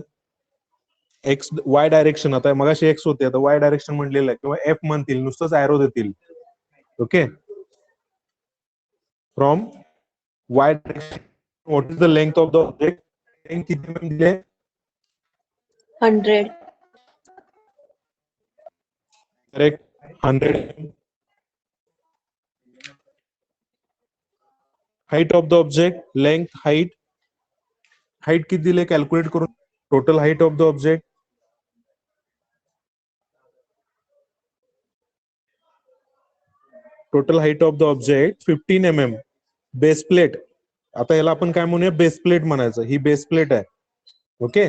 A: एक्स वाय डायरेक्शन. आता मगाशी एक्स होते, आता वाय डायरेक्शन म्हटलेलं आहे, किंवा एफ म्हणतील, नुसतंच ऍरो देतील. Okay, from Y direction what is the length of the object. Length किती दिले,
B: 100.
A: Correct, 100. Height of the object, length, height. Height किती दिले कॅल्क्युलेट करून, total height of the object. Total height of the object 15 mm. Base plate, आता याला आपण काय म्हणूया, बेस प्लेट म्हणायचं. ही बेस प्लेट आहे. ओके,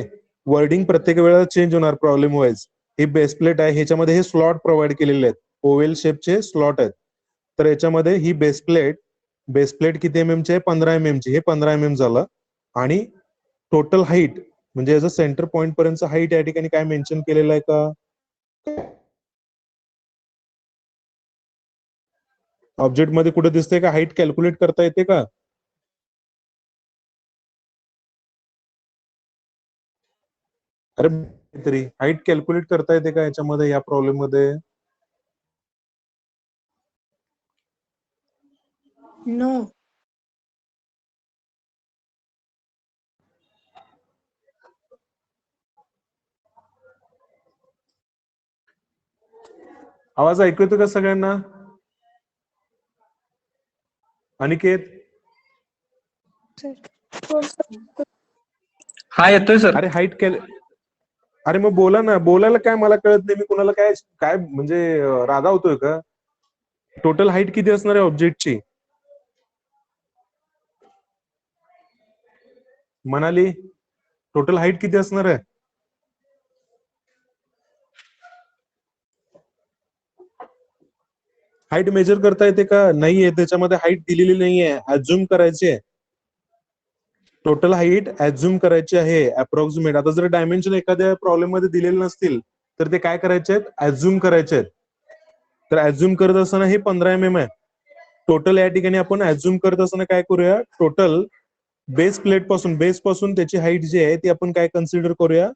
A: वर्डिंग प्रत्येक वेळेला चेंज होणार प्रॉब्लेम वाईज. ही बेस प्लेट आहे, ह्याच्यामध्ये हे स्लॉट प्रोव्हाइड केलेले आहेत, ओवेल शेपचे स्लॉट आहेत. तर याच्यामध्ये ही बेस प्लेट किती mm ची आहे, 15 mm ची. हे 15 mm झालं. आणि टोटल हाईट म्हणजे याचं सेंटर पॉइंट पर्यंत हाईट या ठिकाणी काय मेन्शन केलेलं आहे का, ऑब्जेक्ट मध्ये कुठे दिसते का, हाईट कॅल्क्युलेट करता येते का. अरे तरी हाईट कॅल्क्युलेट करता येते का याच्यामध्ये, या प्रॉब्लेम मध्ये.
B: No.
A: आवाज ऐकू येतो का सगळ्यांना. अनिकेत,
F: हा येतोय सर.
A: अरे हाईट अरे मग बोला ना, बोलायला काय मला कळत नाही, मी कुणाला काय काय म्हणजे रागावतोय का. टोटल हाईट किती असणार आहे ऑब्जेक्टची, म्हणाली. टोटल हाईट किती असणार आहे, हाईट मेजर करता येते का, नाहीये. त्याच्यामध्ये हाईट दिलेली नाहीये, अज्युम करायची आहे. टोटल हाईट अज्युम करायची आहे, अप्रॉक्सिमेट. आता जर डायमेन्शन एखाद्या प्रॉब्लेम मध्ये दिलेले नसतील तर ते काय करायचे आहेत, अज्युम करायचे आहेत. तर अज्युम करत असताना हे 15 mm आहे. टोटल या ठिकाणी आपण अज्युम करत असताना काय करूया, टोटल बेस पासून त्याची हाईट जी आहे ती आपण काय कन्सिडर करूया,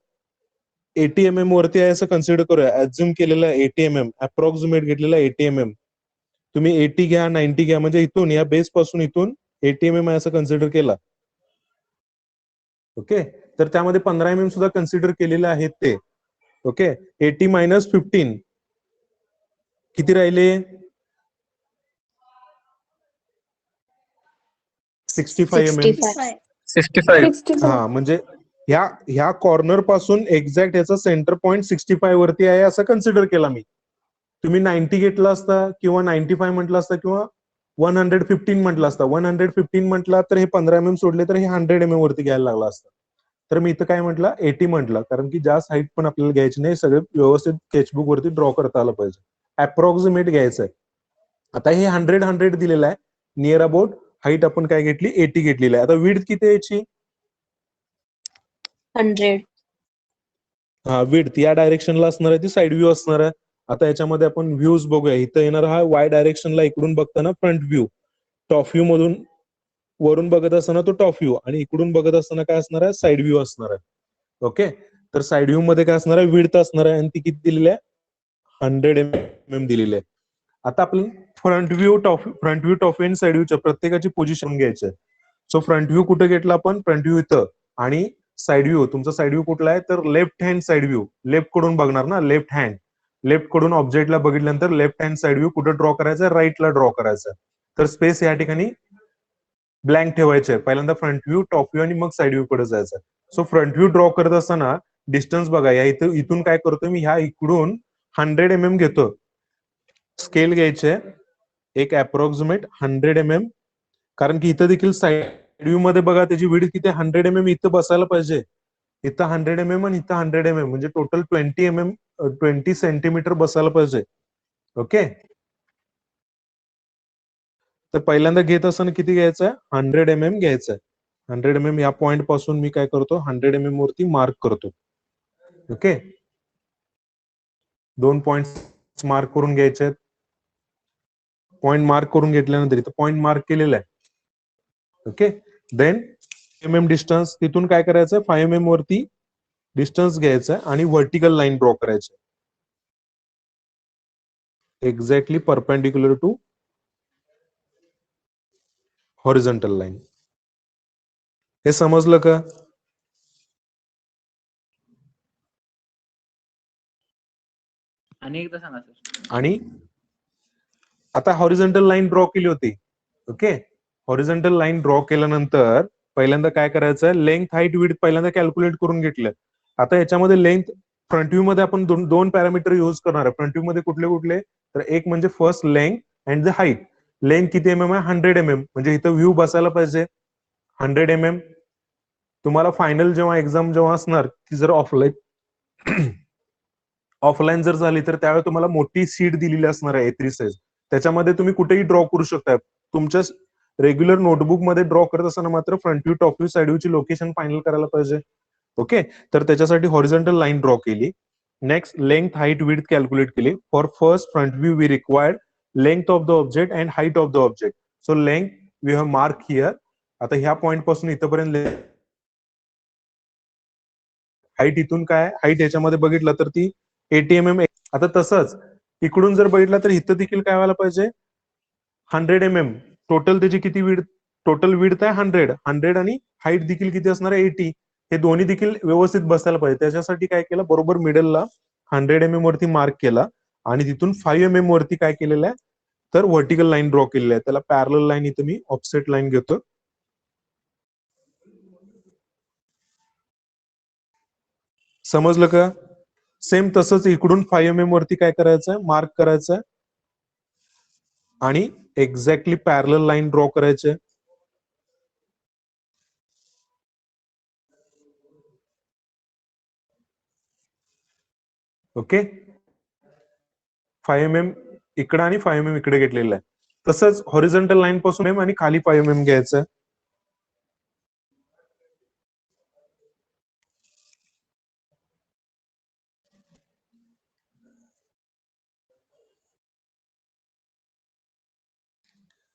A: 80 mm वरती आहे असं कन्सिडर करूया. अज्युम केलेला 80 mm, अप्रॉक्सिमेट घेतलेला 80 mm. तुम्ही 80 घ्या, 90 घ्या, म्हणजे इथून या बेस पासून इथून 80 mm आहे असं कन्सिडर केला. ओके, तर त्यामध्ये 15 mm सुद्धा कन्सिडर केलेले आहेत ते. ओके, 80 मायनस 15 किती राहिले, 65 mm.
B: 65.
F: 65.
A: हा, म्हणजे ह्या कॉर्नर पासून एक्झॅक्ट याचा सेंटर पॉइंट 65 वरती आहे असं कन्सिडर केला मी. तुम्ही 90 घेतला असता किंवा 95 म्हटलं असता किंवा 115 म्हटलं असता. 115 म्हटला तर हे 15 mm सोडले तर हे 100 mm वरती घ्यायला लागला असतं. तर मी इथं काय म्हटलं, 80 म्हटलं, कारण की जास्त हाईट पण आपल्याला घ्यायची नाही, सगळे व्यवस्थित स्केचबुक वरती ड्रॉ करता आलं पाहिजे. अप्रॉक्सिमेट घ्यायचंय. आता हे 100 दिलेलं आहे, नियर अबाउट हाईट आपण काय घेतली, 80 घेतलेली आहे. आता विड्थ किती याची,
B: 100.
A: हा विड्थ या डायरेक्शनला असणार आहे, ती साइड व्ह्यू असणार आहे. आता याच्यामध्ये आपण व्ह्यूज बघूया. इथं येणार हा वाय डायरेक्शनला इकडून बघताना फ्रंट व्ह्यू, टॉप व्ह्यू मधून वरून बघत असताना तो टॉप व्ह्यू, आणि इकडून बघत असताना काय असणार आहे, साइड व्ह्यू असणार आहे. ओके, तर साइड व्ह्यू मध्ये काय असणार आहे, विड्थ असणार आहे, आणि ती किती दिलेली आहे, 100 mm दिलेली आहे. आता आपण फ्रंट व्ह्यू, टॉप व्ह्यू आणि साइड व्ह्यूच्या प्रत्येकाची पोझिशन घ्यायची आहे. सो फ्रंट व्ह्यू कुठे घेतला आपण, फ्रंट व्ह्यू इथं, आणि साइड व्ह्यू, तुमचा साइड व्ह्यू कुठला आहे, तर left hand side view, left कडून बघणार ना, लेफ्ट कडून ऑब्जेक्टला बघितल्यानंतर लेफ्ट हँड साइड व्ह्यू कुठे ड्रॉ करायचा, राईटला ड्रॉ करायचा. तर स्पेस या ठिकाणी ब्लँक ठेवायचे. पहिल्यांदा फ्रंट व्ह्यू, टॉप व्ह्यू आणि मग साइड व्ह्यू कडे जायचं. सो फ्रंट व्ह्यू ड्रॉ करत असताना डिस्टन्स बघा, या इथून काय करतो मी, ह्या इकडून 100 mm घेतो. स्केल घ्यायचे एक अप्रॉक्सिमेट 100 mm, कारण की इथं देखील साइड व्ह्यू मध्ये बघा त्याची विड्थ किती 100 mm इथं बसायला पाहिजे. इथं 100 mm आणि इथं 100 mm म्हणजे टोटल 20 mm 20 सेंटीमीटर बसायला पाहिजे. ओके. तर पहिल्यांदा घेत असताना किती घ्यायचं 100 mm घ्यायचं. 100 mm या पॉइंट पासून मी काय करतो 100 mm वरती मार्क करतो. ओके. 2 पॉइंट मार्क करून घ्यायचे. पॉइंट मार्क करून घेतल्यानंतर इथं पॉइंट मार्क केलेला आहे. ओके. देन mm डिस्टन्स तिथून काय करायचं 5 mm वरती डिस्टन्स घ्यायचं आणि व्हर्टिकल लाईन ड्रॉ करायची. Exactly perpendicular to horizontal line. हे समजलं का?
D: आणि एकदा सांगा सर.
A: आणि आता हॉरिझॉन्टल लाईन ड्रॉ केली होती. ओके. हॉरिझॉन्टल लाईन ड्रॉ केल्यानंतर पहिल्यांदा काय करायचं लेंथ हाईट विड्थ पहिल्यांदा कॅल्क्युलेट करून घेतलं. आता याच्यामध्ये लेंथ फ्रंट व्ह्यू मध्ये आपण दोन पॅरामीटर युज करणार आहे. फ्रंट व्ह्यू मध्ये कुठले कुठले तर एक म्हणजे first length and the height. Length किती mm आहे 100 mm म्हणजे इथं व्ह्यू बसायला पाहिजे 100 mm. तुम्हाला फायनल जेव्हा एक्झाम जेव्हा असणार ती जर ऑफलाईन जर झाली तर त्यावेळी तुम्हाला मोठी सीट दिलेली असणार आहे A3 साईज. त्याच्यामध्ये तुम्ही कुठेही ड्रॉ करू शकता. तुमच्या रेग्युलर नोटबुक मध्ये ड्रॉ करत असताना मात्र front view top view side व्ह्यूची लोकेशन फायनल करायला पाहिजे. ओके. तर त्याच्यासाठी हॉरिझॉन्टल लाईन ड्रॉ केली. Next length height width calculate केली. For first front view we required length of the object and height of the object. So length we have mark here. आता ह्या पॉइंट पासून इथपर्यंत हाईट इथून काय हाईट याच्यामध्ये बघितलं तर ती 80 mm. आता तसंच इकडून जर बघितलं तर इथं देखील काय व्हायला पाहिजे 100 mm. टोटल त्याची किती विड्थ टोटल विड्थ आहे 100 आणि हाईट देखील किती असणार आहे 80. हे दोन्ही देखील व्यवस्थित बसायला पाहिजे. त्याच्यासाठी काय केलं बरोबर मिडलला 100 mm वरती मार्क केला आणि तिथून 5 mm वरती काय केलेलं आहे तर व्हर्टिकल लाईन ड्रॉ केलेली आहे. त्याला पॅरलल लाईन इथं मी ऑफसेट लाईन घेतो. समजलं का? सेम तसंच इकडून 5 mm वरती काय करायचं मार्क करायचं आणि एक्झॅक्टली पॅरलल लाईन ड्रॉ करायचे. ओके. 5 mm इकडे आणि 5 mm इकडे घेतलेलं आहे. तसंच हॉरिझॉन्टल लाईन पासून आणि खाली 5 mm घ्यायचं.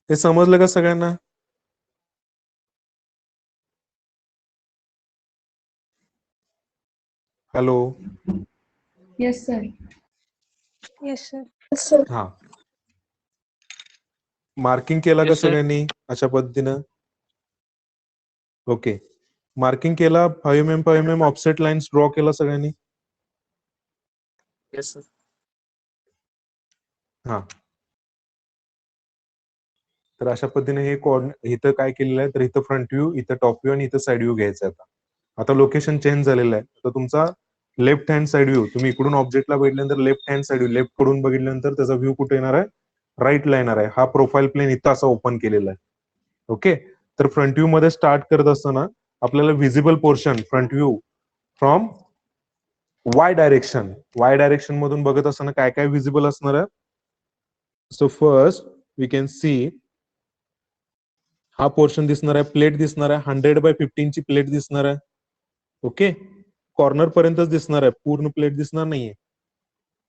A: हे समजलं का सगळ्यांना? Hello.
C: Yes sir.
B: Yes, sir.
A: हा. मार्किंग केला का
D: Yes, sir.
A: सगळ्यांनी अशा पद्धतीनं? ओके. मार्किंग केला 5 mm ऑफसेट लाईन्स ड्रॉ केला सगळ्यांनी?
D: Yes sir.
A: हा. तर अशा पद्धतीने हे इथं काय केलेलं आहे तर इथं फ्रंट व्ह्यू इथं टॉप व्ह्यू आणि इथं साइड व्ह्यू घ्यायचा आहे. आता लोकेशन चेंज झालेलं आहे. तर तुमचा लेफ्ट हँड साइड व्ह्यू तुम्ही इकडून ऑब्जेक्टला बघितल्यानंतर left hand side view left कडून बघितल्यानंतर त्याचा व्ह्यू कुठे येणार आहे राईटला येणार आहे. हा प्रोफाईल प्लेन इथं असा ओपन केलेला आहे. ओके. तर फ्रंट व्ह्यू मध्ये स्टार्ट करत असताना आपल्याला visible portion front view from Y direction मधून बघत असताना काय काय व्हिजिबल असणार आहे. So first we can see हा पोर्शन दिसणार आहे प्लेट दिसणार आहे 100x15 ची प्लेट दिसणार आहे. ओके. कॉर्नर पर्यंतच दिसणार आहे पूर्ण प्लेट दिसणार नाहीये.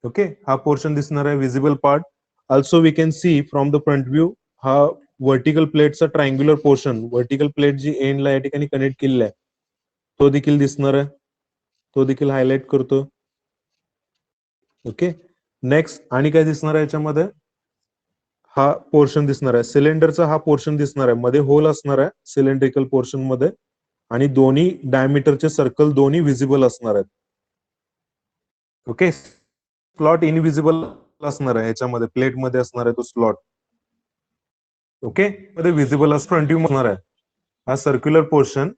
A: ओके. हा पोर्शन दिसणार आहे visible part. Also we can see from the front view हा व्हर्टिकल प्लेटचा ट्रायंग्युलर पोर्शन व्हर्टिकल प्लेट जी एंडला या ठिकाणी कनेक्ट केलेला आहे तो देखील दिसणार आहे. तो देखील हायलाइट करतो. ओके. नेक्स्ट आणि काय दिसणार आहे याच्यामध्ये हा पोर्शन दिसणार आहे सिलेंडरचा हा पोर्शन दिसणार आहे मध्ये होल असणार आहे सिलेंड्रिकल पोर्शन मध्ये आणि दोन्ही डायमीटरचे सर्कल दोन्ही विजिबल असणार आहेत. ओके. स्लॉट इनविजिबल असणार आहे याच्यामध्ये प्लेट मध्ये असणार आहे तो स्लॉट. ओके. मध्ये विजिबल फ्रंट व्ह्यू असणार आहे हा सर्क्युलर पोर्शन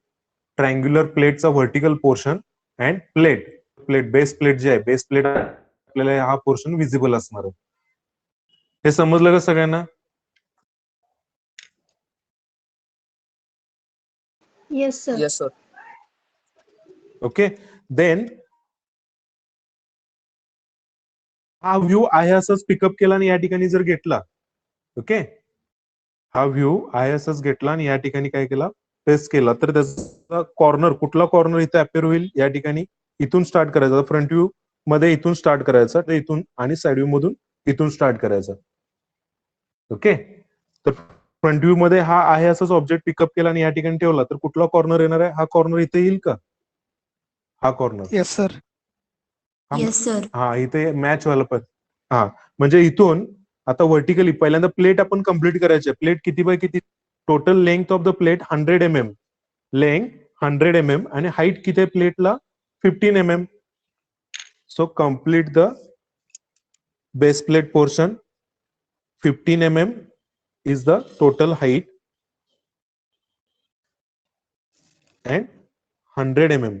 A: ट्रायंग्युलर प्लेटचा vertical portion and plate base plate जी आहे बेस प्लेट आपल्याला हा पोर्शन विजिबल असणार आहे. हे समजलं का सगळ्यांना?
B: Yes, sir.
F: Yes, sir.
A: Okay. Then हा व्ह्यू आहे असंच पिकअप केला आणि या ठिकाणी जर घेतला, ओके, हा व्ह्यू आहे असंच घेतला आणि या ठिकाणी काय केला, पेस्ट केला, तर त्याचा कॉर्नर, कुठला कॉर्नर इथे अपेअर होईल या ठिकाणी, इथून स्टार्ट करायचा. फ्रंट व्ह्यू मध्ये इथून स्टार्ट करायचा, तर इथून, आणि साइड व्ह्यू मधून इथून स्टार्ट करायचा. ओके. तर फ्रंट व्ह्यू मध्ये हा आहे असंच ऑब्जेक्ट पिकअप केला आणि या ठिकाणी ठेवला, तर कुठला कॉर्नर येणार आहे, हा कॉर्नर इथे येईल का, हा corner.
G: Yes sir.
H: Yes sir.
A: हा इथे मॅच व्हायला पाहिजे. हा म्हणजे इथून आता व्हर्टिकली पहिल्यांदा प्लेट आपण कम्प्लीट करायची. प्लेट किती बाय किती, total length of the plate 100 mm, length 100 mm आणि हाईट किती आहे प्लेटला, 15 mm. So complete the base plate portion. 15 mm is the total height and 100 mm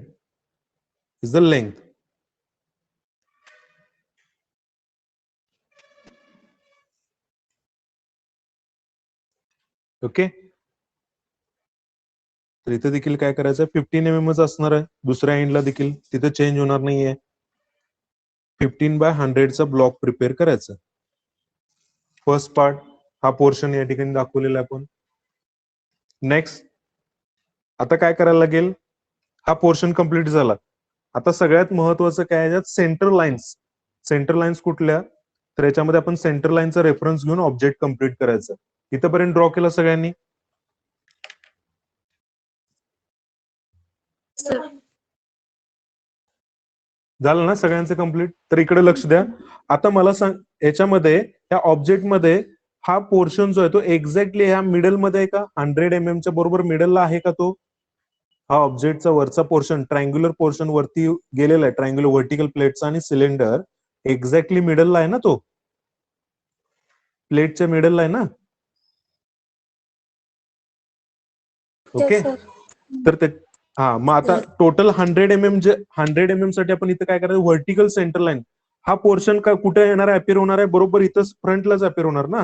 A: is the length. Okay. तर इथे देखील काय करायचं, 15 mm असणार आहे. दुसऱ्या एंडला देखील तिथे चेंज होणार नाहीये. 15/100 चा ब्लॉक प्रिपेअर करायचा. फर्स्ट पार्ट हा पोर्शन या ठिकाणी दाखवलेला आपण. नेक्स्ट आता काय करायला लागेल, हा पोर्शन कंप्लीट झाला. आता सगळ्यात महत्वाचं काय आहे, सेंटर लाईन्स. सेंटर लाईन्स कुठल्या, तर याच्यामध्ये आपण सेंटर लाईनचा रेफरन्स घेऊन ऑब्जेक्ट कंप्लीट करायचं. इथपर्यंत ड्रॉ केला सगळ्यांनी, झालं ना सगळ्यांचं कंप्लीट. तर इकडे लक्ष द्या. आता मला सांग, याच्यामध्ये या ऑब्जेक्ट मध्ये हा पोर्शन जो आहे तो एक्झॅक्टली ह्या मिडल मध्ये आहे का, 100 mm च्या बरोबर मिडलला आहे का तो, हा ऑब्जेक्टचा वरचा पोर्शन, ट्रायंग्युलर पोर्शन वरती गेलेला आहे, ट्रायंग्युलर व्हर्टिकल प्लेटचा आणि सिलेंडर एक्झॅक्टली मिडलला आहे ना, तो प्लेटच्या मिडलला आहे ना. ओके.
B: Yes, sir.
A: तर ते हा मग आता टोटल 100 mm 100 mm साठी आपण इथे काय करायचं, व्हर्टिकल सेंटर लाईन. हा पोर्शन काय कुठे येणार आहे, अपेअर होणार आहे, बरोबर इथं फ्रंटलाच अपेअर होणार ना.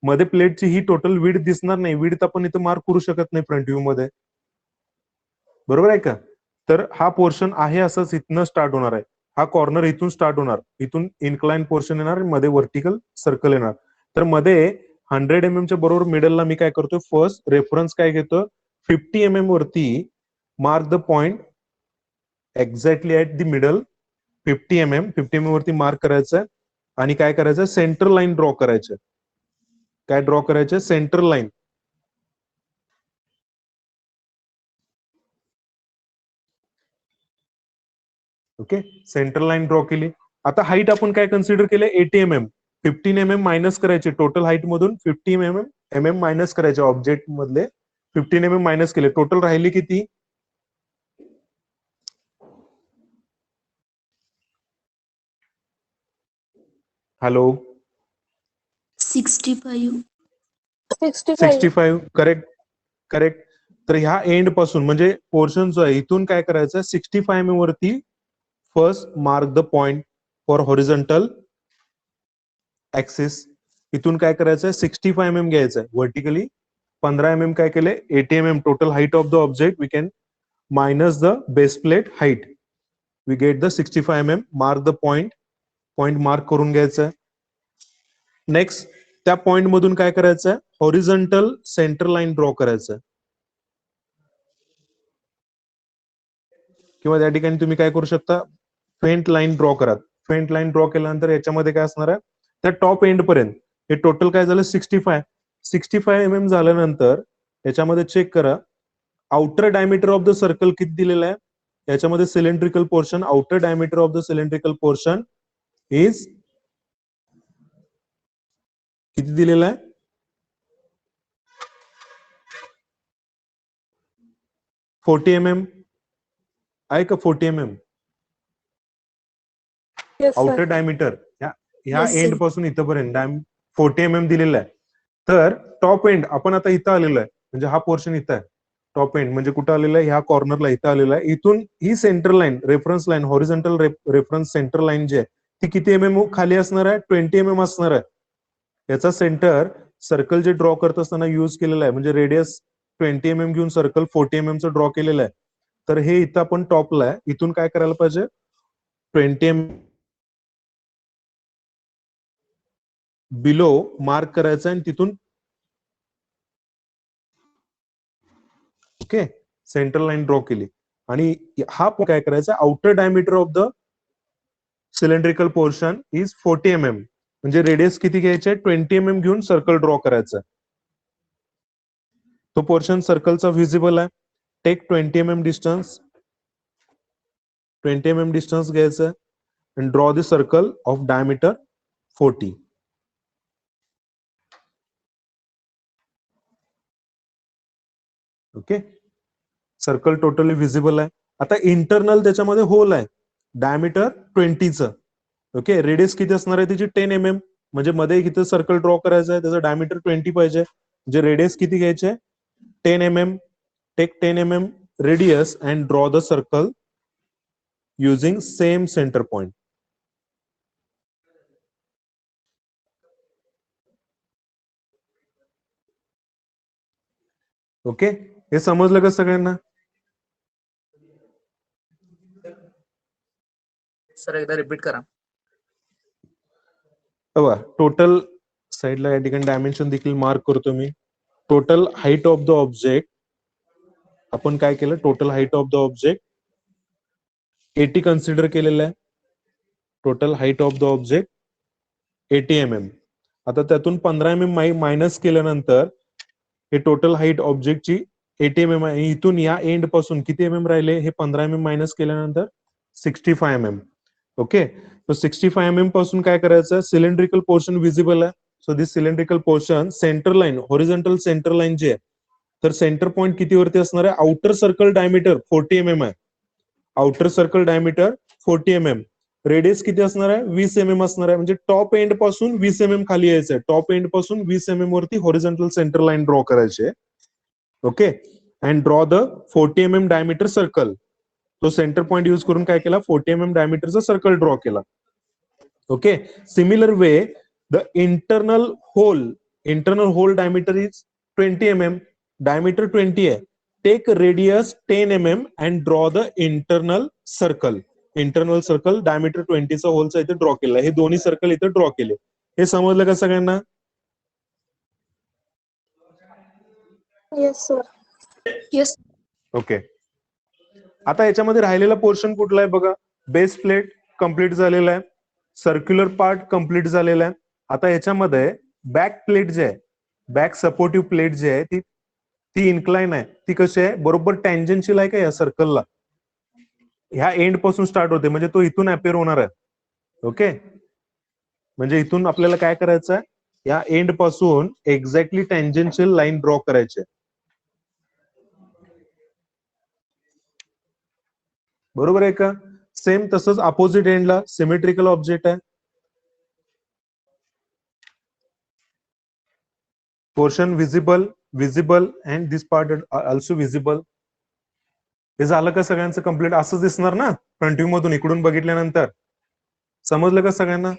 A: मध्ये प्लेटची ही टोटल विड्थ दिसणार नाही. विड्थ आपण इथे मार्क करू शकत नाही फ्रंट व्ह्यू मध्ये, बरोबर आहे का. तर हा पोर्शन आहे असंच इथनं स्टार्ट होणार आहे. हा कॉर्नर इथून स्टार्ट होणार, इथून इन्क्लाइन पोर्शन येणार, मध्ये व्हर्टिकल सर्कल येणार. तर मध्ये 100 mm च्या बरोबर मिडलला मी काय करतोय, फर्स्ट रेफरन्स काय घेतो, 50 mm वरती mark the point exactly at the middle. 50 mm वरती मार्क करायचं आणि काय करायचं, सेंटर लाईन ड्रॉ करायचं. काय ड्रॉ करायचं, centre line. Okay, centre line draw केली. आता हाईट आपण काय कन्सिडर केलं, 80 mm. 15 mm मायनस करायचे टोटल हाईट मधून, 50 mm मायनस करायचे ऑब्जेक्ट मधले, 15 mm मायनस केले, टोटल राहिली किती, हॅलो,
H: 65.
A: 65. Correct correct. तर ह्या एंड पासून म्हणजे पोर्शन जो आहे इथून काय करायचं, 65 mm वरती first mark the point for horizontal axis. इथून काय करायचं, 65 mm घ्यायचं व्हर्टिकली. 15 mm काय केले, 80 mm total height of the object. We can minus the base plate height, we get the 65 mm. Mark the point, point mark करून घ्यायचं. नेक्स्ट त्या पॉइंट मधून काय करायचं, हॉरिझॉन्टल सेंटर लाईन ड्रॉ करायचं. किंवा त्या ठिकाणी तुम्ही काय करू शकता, फेंट लाईन ड्रॉ करा. फेंट लाईन ड्रॉ केल्यानंतर याच्यामध्ये काय असणार आहे, त्या टॉप एंड पर्यंत हे टोटल काय झालं, 65 mm झाल्यानंतर याच्यामध्ये चेक करा, outer diameter of the circle किती दिलेला आहे. याच्यामध्ये cylindrical portion, outer diameter of the cylindrical portion is किती दिलेला आहे, 40 mm आहे का, 40 mm
B: Yes, sir.
A: Outer diameter ह्या
H: Yes, sir.
A: एंड पासून इथपर्यंत 40 mm दिलेला आहे. तर टॉप एंड आपण आता इथं आलेलो आहे, म्हणजे हा पोर्शन इथं आहे. टॉप एंड म्हणजे कुठं आलेला आहे, ह्या कॉर्नरला इथं आलेला आहे. इथून ही centre line, reference line, horizontal reference centre line जी आहे ती किती mm खाली असणार आहे, 20 mm असणार आहे. याचा सेंटर सर्कल जे ड्रॉ करत असताना युज केलेला आहे, म्हणजे रेडियस 20 mm घेऊन सर्कल 40 mm चं ड्रॉ केलेलं आहे. तर हे इथं आपण टॉपला आहे, इथून काय करायला पाहिजे, 20 mm बिलो मार्क करायचं आणि तिथून ओके सेंटर लाईन ड्रॉ केली. आणि हा काय करायचा, outer diameter of the cylindrical portion is 40 mm, म्हणजे रेडियस किती घ्यायचे, 20 mm घेऊन सर्कल ड्रॉ करायचा. तो पोर्शन सर्कलचा व्हिजिबल आहे. Take 20 mm distance, 20 mm distance घ्यायचं and draw the circle of diameter 40. Okay, circle totally visible आहे. आता इंटरनल त्याच्यामध्ये होल आहे, डायमीटर 20चं. ओके, रेडियस किती असणार आहे त्याची, 10 mm, म्हणजे मध्ये इथे सर्कल ड्रॉ करायचं आहे, त्याचं डायमीटर 20 पाहिजे, म्हणजे रेडियस किती घ्यायचे, 10 mm. Take 10 mm radius and draw the circle using same centre point. Okay, हे समजलं का सगळ्यांना?
F: सर एकदा रिपीट करा.
A: बघा, टोटल साइडला या ठिकाणी डायमेन्शन देखील मार्क करतो मी. Total height of the object, आपण काय केलं, total height of the object 80 consider केलेलं आहे. Total height of the object 80 mm. आता त्यातून 15 mm मायनस केल्यानंतर हे टोटल हाईट ऑब्जेक्टची 80 mm आहे. इथून या एंड पासून किती mm राहिले, हे 15 mm मायनस केल्यानंतर 65 mm. ओके, तो 65 mm पासून काय करायचं, सिलेंड्रिकल पोर्शन विजिबल आहे. So this cylindrical portion centre line, horizontal centre line जी आहे, तर सेंटर पॉइंट किती वरती असणार आहे, आउटर सर्कल डायमीटर 40 mm आहे. Outer circle diameter 40 mm, radius किती असणार आहे, 20 mm असणार आहे. म्हणजे टॉप एंड पासून 20 mm खाली यायचं आहे. टॉप एंड पासून 20 mm वरती हॉरिझॉन्टल सेंटर लाईन ड्रॉ करायचे. Okay, and draw the 40 mm diameter circle. तो सेंटर पॉइंट यूज करून काय केला, 40 mm डायमीटरचा सर्कल ड्रॉ केला. Okay, similar way the internal hole diameter is 20 mm, diameter 20 आहे. Take radius 10 mm and draw the internal circle. Internal circle diameter 20चा होलचा इथे ड्रॉ केला. हे दोन्ही सर्कल इथे ड्रॉ केले. हे समजलं का सगळ्यांना?
B: Yes sir.
C: येस.
A: ओके, आता याच्यामध्ये राहिलेला पोर्शन कुठला आहे बघा, बेस प्लेट कम्प्लीट झालेला आहे, सर्क्युलर पार्ट कम्प्लीट झालेला आहे. आता याच्यामध्ये बॅक प्लेट जे आहे, बॅक सपोर्टिव्ह प्लेट जे आहे, ती इन्क्लाइन आहे. ती कशी आहे, बरोबर टँजन्शियल आहे का या सर्कलला, ह्या एंड पासून स्टार्ट होते, म्हणजे तो इथून अपेअर होणार आहे. ओके, म्हणजे इथून आपल्याला काय करायचं आहे, या एंड पासून एक्झॅक्टली टँजन्शियल लाईन ड्रॉ करायची आहे. बरोबर आहे का? सेम तसंच अपोजिट एंडला सिमेट्रिकल ऑब्जेक्ट आहे. Portion visible and this part also visible. हे झालं का सगळ्यांचं कम्प्लीट? असंच दिसणार ना फ्रंट व्ह्यू मधून इकडून बघितल्यानंतर? समजलं का सगळ्यांना?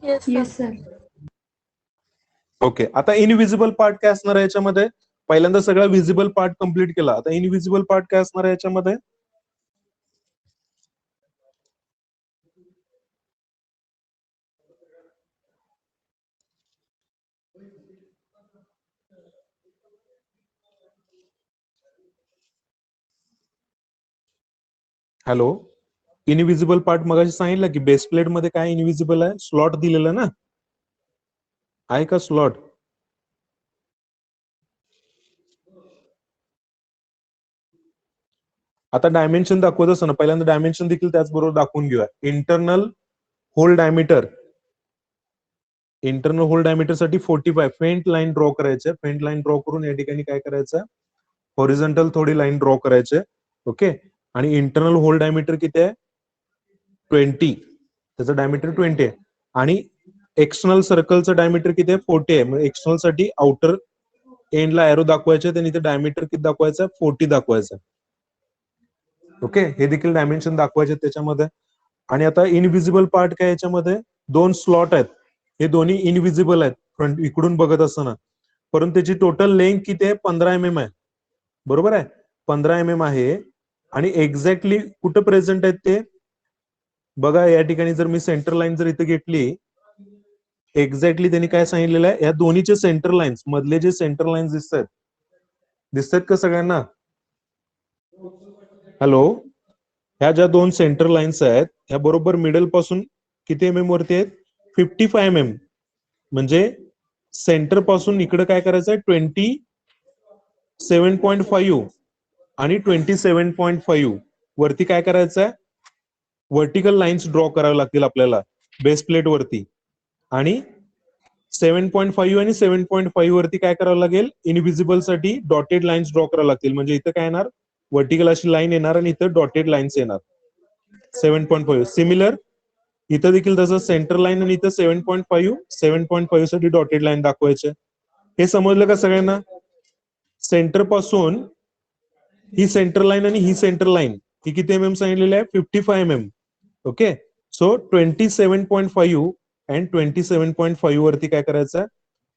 C: Yes sir.
A: ओके, आता इनविजिबल पार्ट काय असणार आहे याच्यामध्ये? पहिल्यांदा सगळा विजिबल पार्ट कम्प्लीट केला, आता इनविजिबल पार्ट काय असणार आहे याच्यामध्ये? हॅलो, इनविजिबल पार्ट मगाशी सांगितलं की बेस प्लेट मध्ये काय इनविजिबल आहे, स्लॉट दिलेला ना, आहे का स्लॉट? आता डायमेन्शन दाखवत असताना पहिल्यांदा डायमेन्शन देखील त्याचबरोबर दाखवून घेऊया. इंटरनल होल डायमीटर साठी 45 फेंट लाईन ड्रॉ करायचे. फेंट लाईन ड्रॉ करून या ठिकाणी काय करायचं, हॉरिझॉन्टल थोडी लाईन ड्रॉ करायचे. ओके, आणि इंटरनल होल डायमीटर किती आहे, 20, त्याचं डायमीटर 20 आहे. आणि एक्सटर्नल सर्कलचं डायमीटर किती आहे, 40 आहे. म्हणजे एक्सटर्नल साठी आउटर एंडला एरो दाखवायचे, आणि इथे डायमीटर किती दाखवायचं, 40 दाखवायचं. ओके, हे देखील डायमेन्शन दाखवायचे त्याच्यामध्ये. आणि आता इनविजिबल पार्ट काय, याच्यामध्ये दोन स्लॉट आहेत. हे दोन्ही इनविजिबल आहेत फ्रंट इकडून बघत असताना, परंतु त्याची टोटल लेंथ किती आहे? 15 mm आहे. बरोबर आहे, 15 mm आहे. आणि एक्झॅक्टली कुठं प्रेझेंट आहेत ते बघा. या ठिकाणी जर मी सेंटर लाईन जर इथे घेतली, एक्झॅक्टली त्यांनी काय सांगितलेलं आहे, या दोन्हीचे सेंटर लाईन्स मधले जे सेंटर लाईन्स दिसतात का सगळ्यांना? हॅलो, ह्या ज्या दोन सेंटर लाईन्स आहेत ह्या बरोबर मिडल पासून किती mm वरती आहेत? 55 mm. म्हणजे सेंटर पासून इकडे काय करायचं आहे? 27.5 आणि 27.5 वरती काय करायचं आहे? व्हर्टिकल लाईन्स ड्रॉ करावे लागतील आपल्याला बेस प्लेट वरती. आणि 7.5 आणि 7.5 वरती काय करावं लागेल? इनविजिबल साठी डॉटेड लाईन्स ड्रॉ करावं लागतील. म्हणजे इथं काय येणार? व्हर्टिकल अशी लाईन येणार आणि इथं डॉटेड लाईन्स येणार. 7.5 सिमिलर इथं देखील तसं सेंटर लाईन आणि इथं 7.5 साठी डॉटेड लाईन दाखवायचे. हे समजलं का सगळ्यांना? सेंटर पासून ही सेंटर लाईन आणि ही सेंटर लाईन ही किती mm सांगितलेली आहे? 55 mm. ओके, सो 27.5 अँड 27.5 वरती काय करायचं?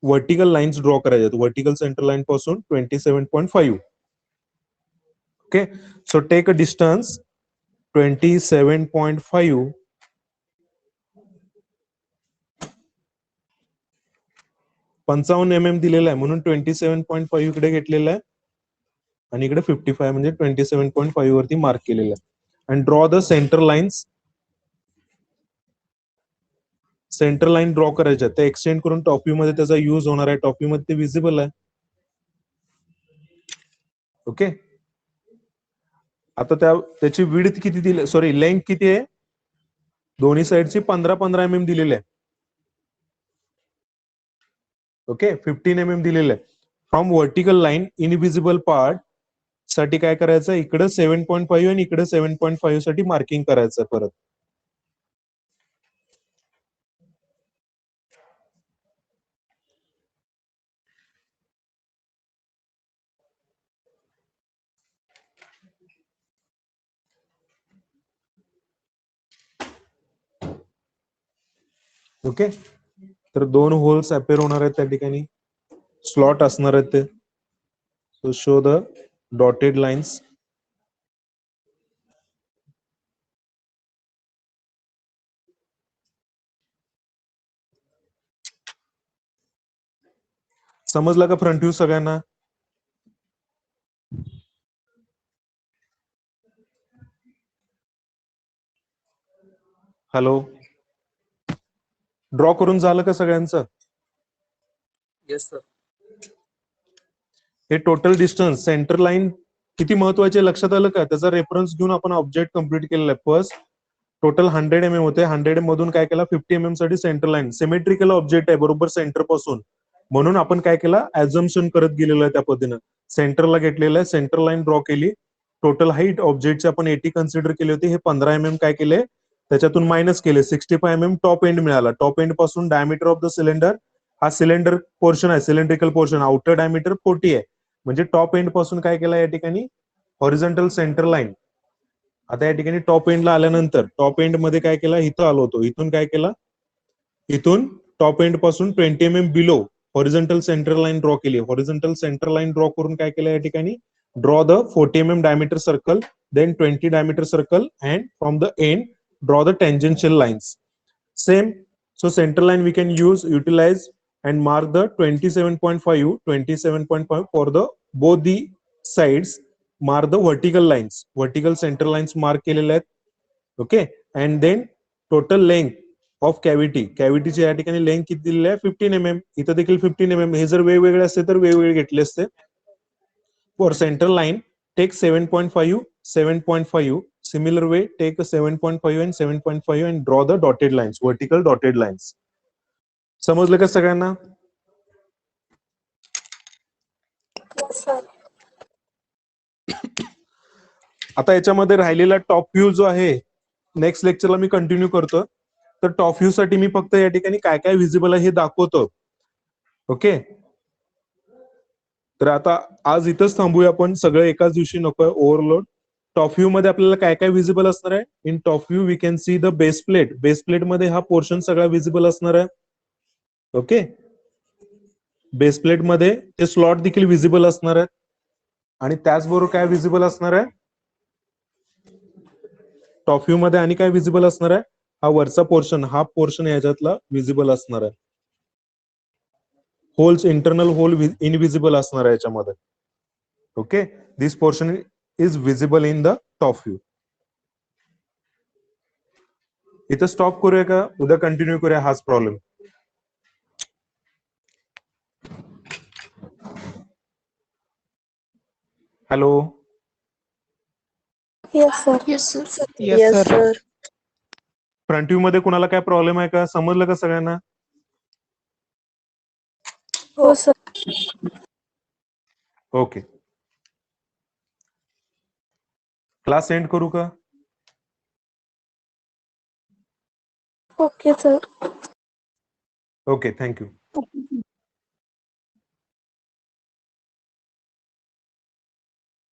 A: व्हर्टिकल लाईन्स ड्रॉ करायचे. व्हर्टिकल सेंटर लाईन पासून 27.5. Okay, so take a distance 27.5 55 mm दिलेला आहे म्हणून 27.5 इकडे घेतलेला आहे आणि इकडे 55 म्हणजे 27.5 वरती मार्क केलेलं आहे. And draw the centre lines. Centre line draw करायच्या, ते एक्सटेंड करून टॉप व्ह्यू मध्ये त्याचा युज होणार आहे. टॉप व्ह्यू मध्ये ते विजिबल आहे. ओके, आता त्याची विड्थ किती दिली, सॉरी लेंथ किती आहे? दोन्ही साइडची 15 mm दिलेली आहे. ओके, 15 mm दिलेलं आहे. From vertical line invisible part साठी काय करायचं? इकडे 7.5 आणि इकडे 7.5 साठी मार्किंग करायचं परत. ओके, तर 2 होल्स अपेअर होणार आहेत त्या ठिकाणी, स्लॉट असणार आहेत ते. So show the dotted lines. समजलं का फ्रंट व्ह्यू सगळ्यांना? हॅलो, ड्रॉ करून झालं का सगळ्यांचं?
F: Yes sir.
A: हे टोटल डिस्टन्स सेंटर लाईन किती महत्वाचे लक्षात आलं का? त्याचा रेफरन्स घेऊन आपण ऑब्जेक्ट कम्प्लीट केलेला आहे. फर्स्ट टोटल 100 mm होते, 100 mm मधून काय केला? 50 mm साठी सेंटर लाईन. सिमेट्रिकल ऑब्जेक्ट आहे बरोबर सेंटर पासून, म्हणून आपण काय केलं? ऍझम्पशन करत गेलेलो आहे त्या पद्धतीनं. सेंटरला घेतलेलं आहे, सेंटर लाईन ड्रॉ केली. टोटल हाईट ऑब्जेक्टची आपण 80 कन्सिडर केली होती. हे 15 mm काय केले? त्याच्यातून मायनस केले. 65 mm टॉप एंड मिळाला. टॉप एंड पासून डायमीटर ऑफ द सिलेंडर, हा सिलेंडर पोर्शन आहे, सिलेंड्रिकल पोर्शन. आउटर डायमीटर 40 आहे. म्हणजे टॉप एंड पासून काय केलं या ठिकाणी? Horizontal centre line. आता या ठिकाणी टॉप एंडला आल्यानंतर टॉप एंड मध्ये काय केलं? इथं आलो होतो, इथून काय केलं? इथून टॉप एंड पासून 20 mm below horizontal centre line draw केली. हॉरिझॉन्टल सेंटर लाईन ड्रॉ करून काय केलं या ठिकाणी? Draw the 40 mm diameter circle, then 20 diameter circle, and from the end draw the tangential lines. Same, so center line we can utilize and mark the 27.5 for the both the sides. Mark the vertical lines, vertical center lines mark केलेले आहेत. Okay, and then total length of cavity, ची या ठिकाणी लेंथ किती दिलेली आहे? 15 mm. इथं देखील 15 mm. हे जर वेगवेगळे असते तर वेगवेगळे घेतले असते. For centre line take 7.5, 7.5. Similar way, take a 7.5 and 7.5 and draw the dotted lines, vertical dotted lines. समजलं का सगळ्यांना? आता याच्यामध्ये राहिलेला टॉप व्ह्यू जो आहे, नेक्स्ट लेक्चरला मी कंटिन्यू करतो. तर टॉप व्ह्यू साठी मी फक्त या ठिकाणी काय काय विजिबल आहे हे दाखवतो. ओके, तर आता आज इथंच थांबूया आपण. सगळं एकाच दिवशी नकोय ओव्हरलोड. टॉप व्ह्यू मध्ये आपल्याला काय काय विजिबल असणार आहे? In top view we can see the base plate. Base plate मध्ये हा पोर्शन सगळा विजिबल असणार आहे. ओके. बेस प्लेट मध्ये ते स्लॉट देखील विजिबल असणार आहेत आणि त्याचबरोबर काय विजिबल असणार आहे, टॉप व्ह्यू मध्ये आणि काय विजिबल असणार आहे, हा वरचा पोर्शन, हा पोर्शन याच्यातला विजिबल असणार आहे. होल्स, इंटरनल होल इनविजिबल असणार आहे याच्यामध्ये. Okay, this portion is visible in the top view. इथं स्टॉप करूया का उद्या कंटिन्यू करूया हाच problem? Hello.
B: Yes sir.
H: Yes, sir.
B: Yes sir.
A: Front view मध्ये कुणाला काय प्रॉब्लेम आहे का? समजलं का सगळ्यांना?
B: हो सर.
A: ओके. क्लास एंड करू का?
B: Okay sir.
A: Okay, thank you.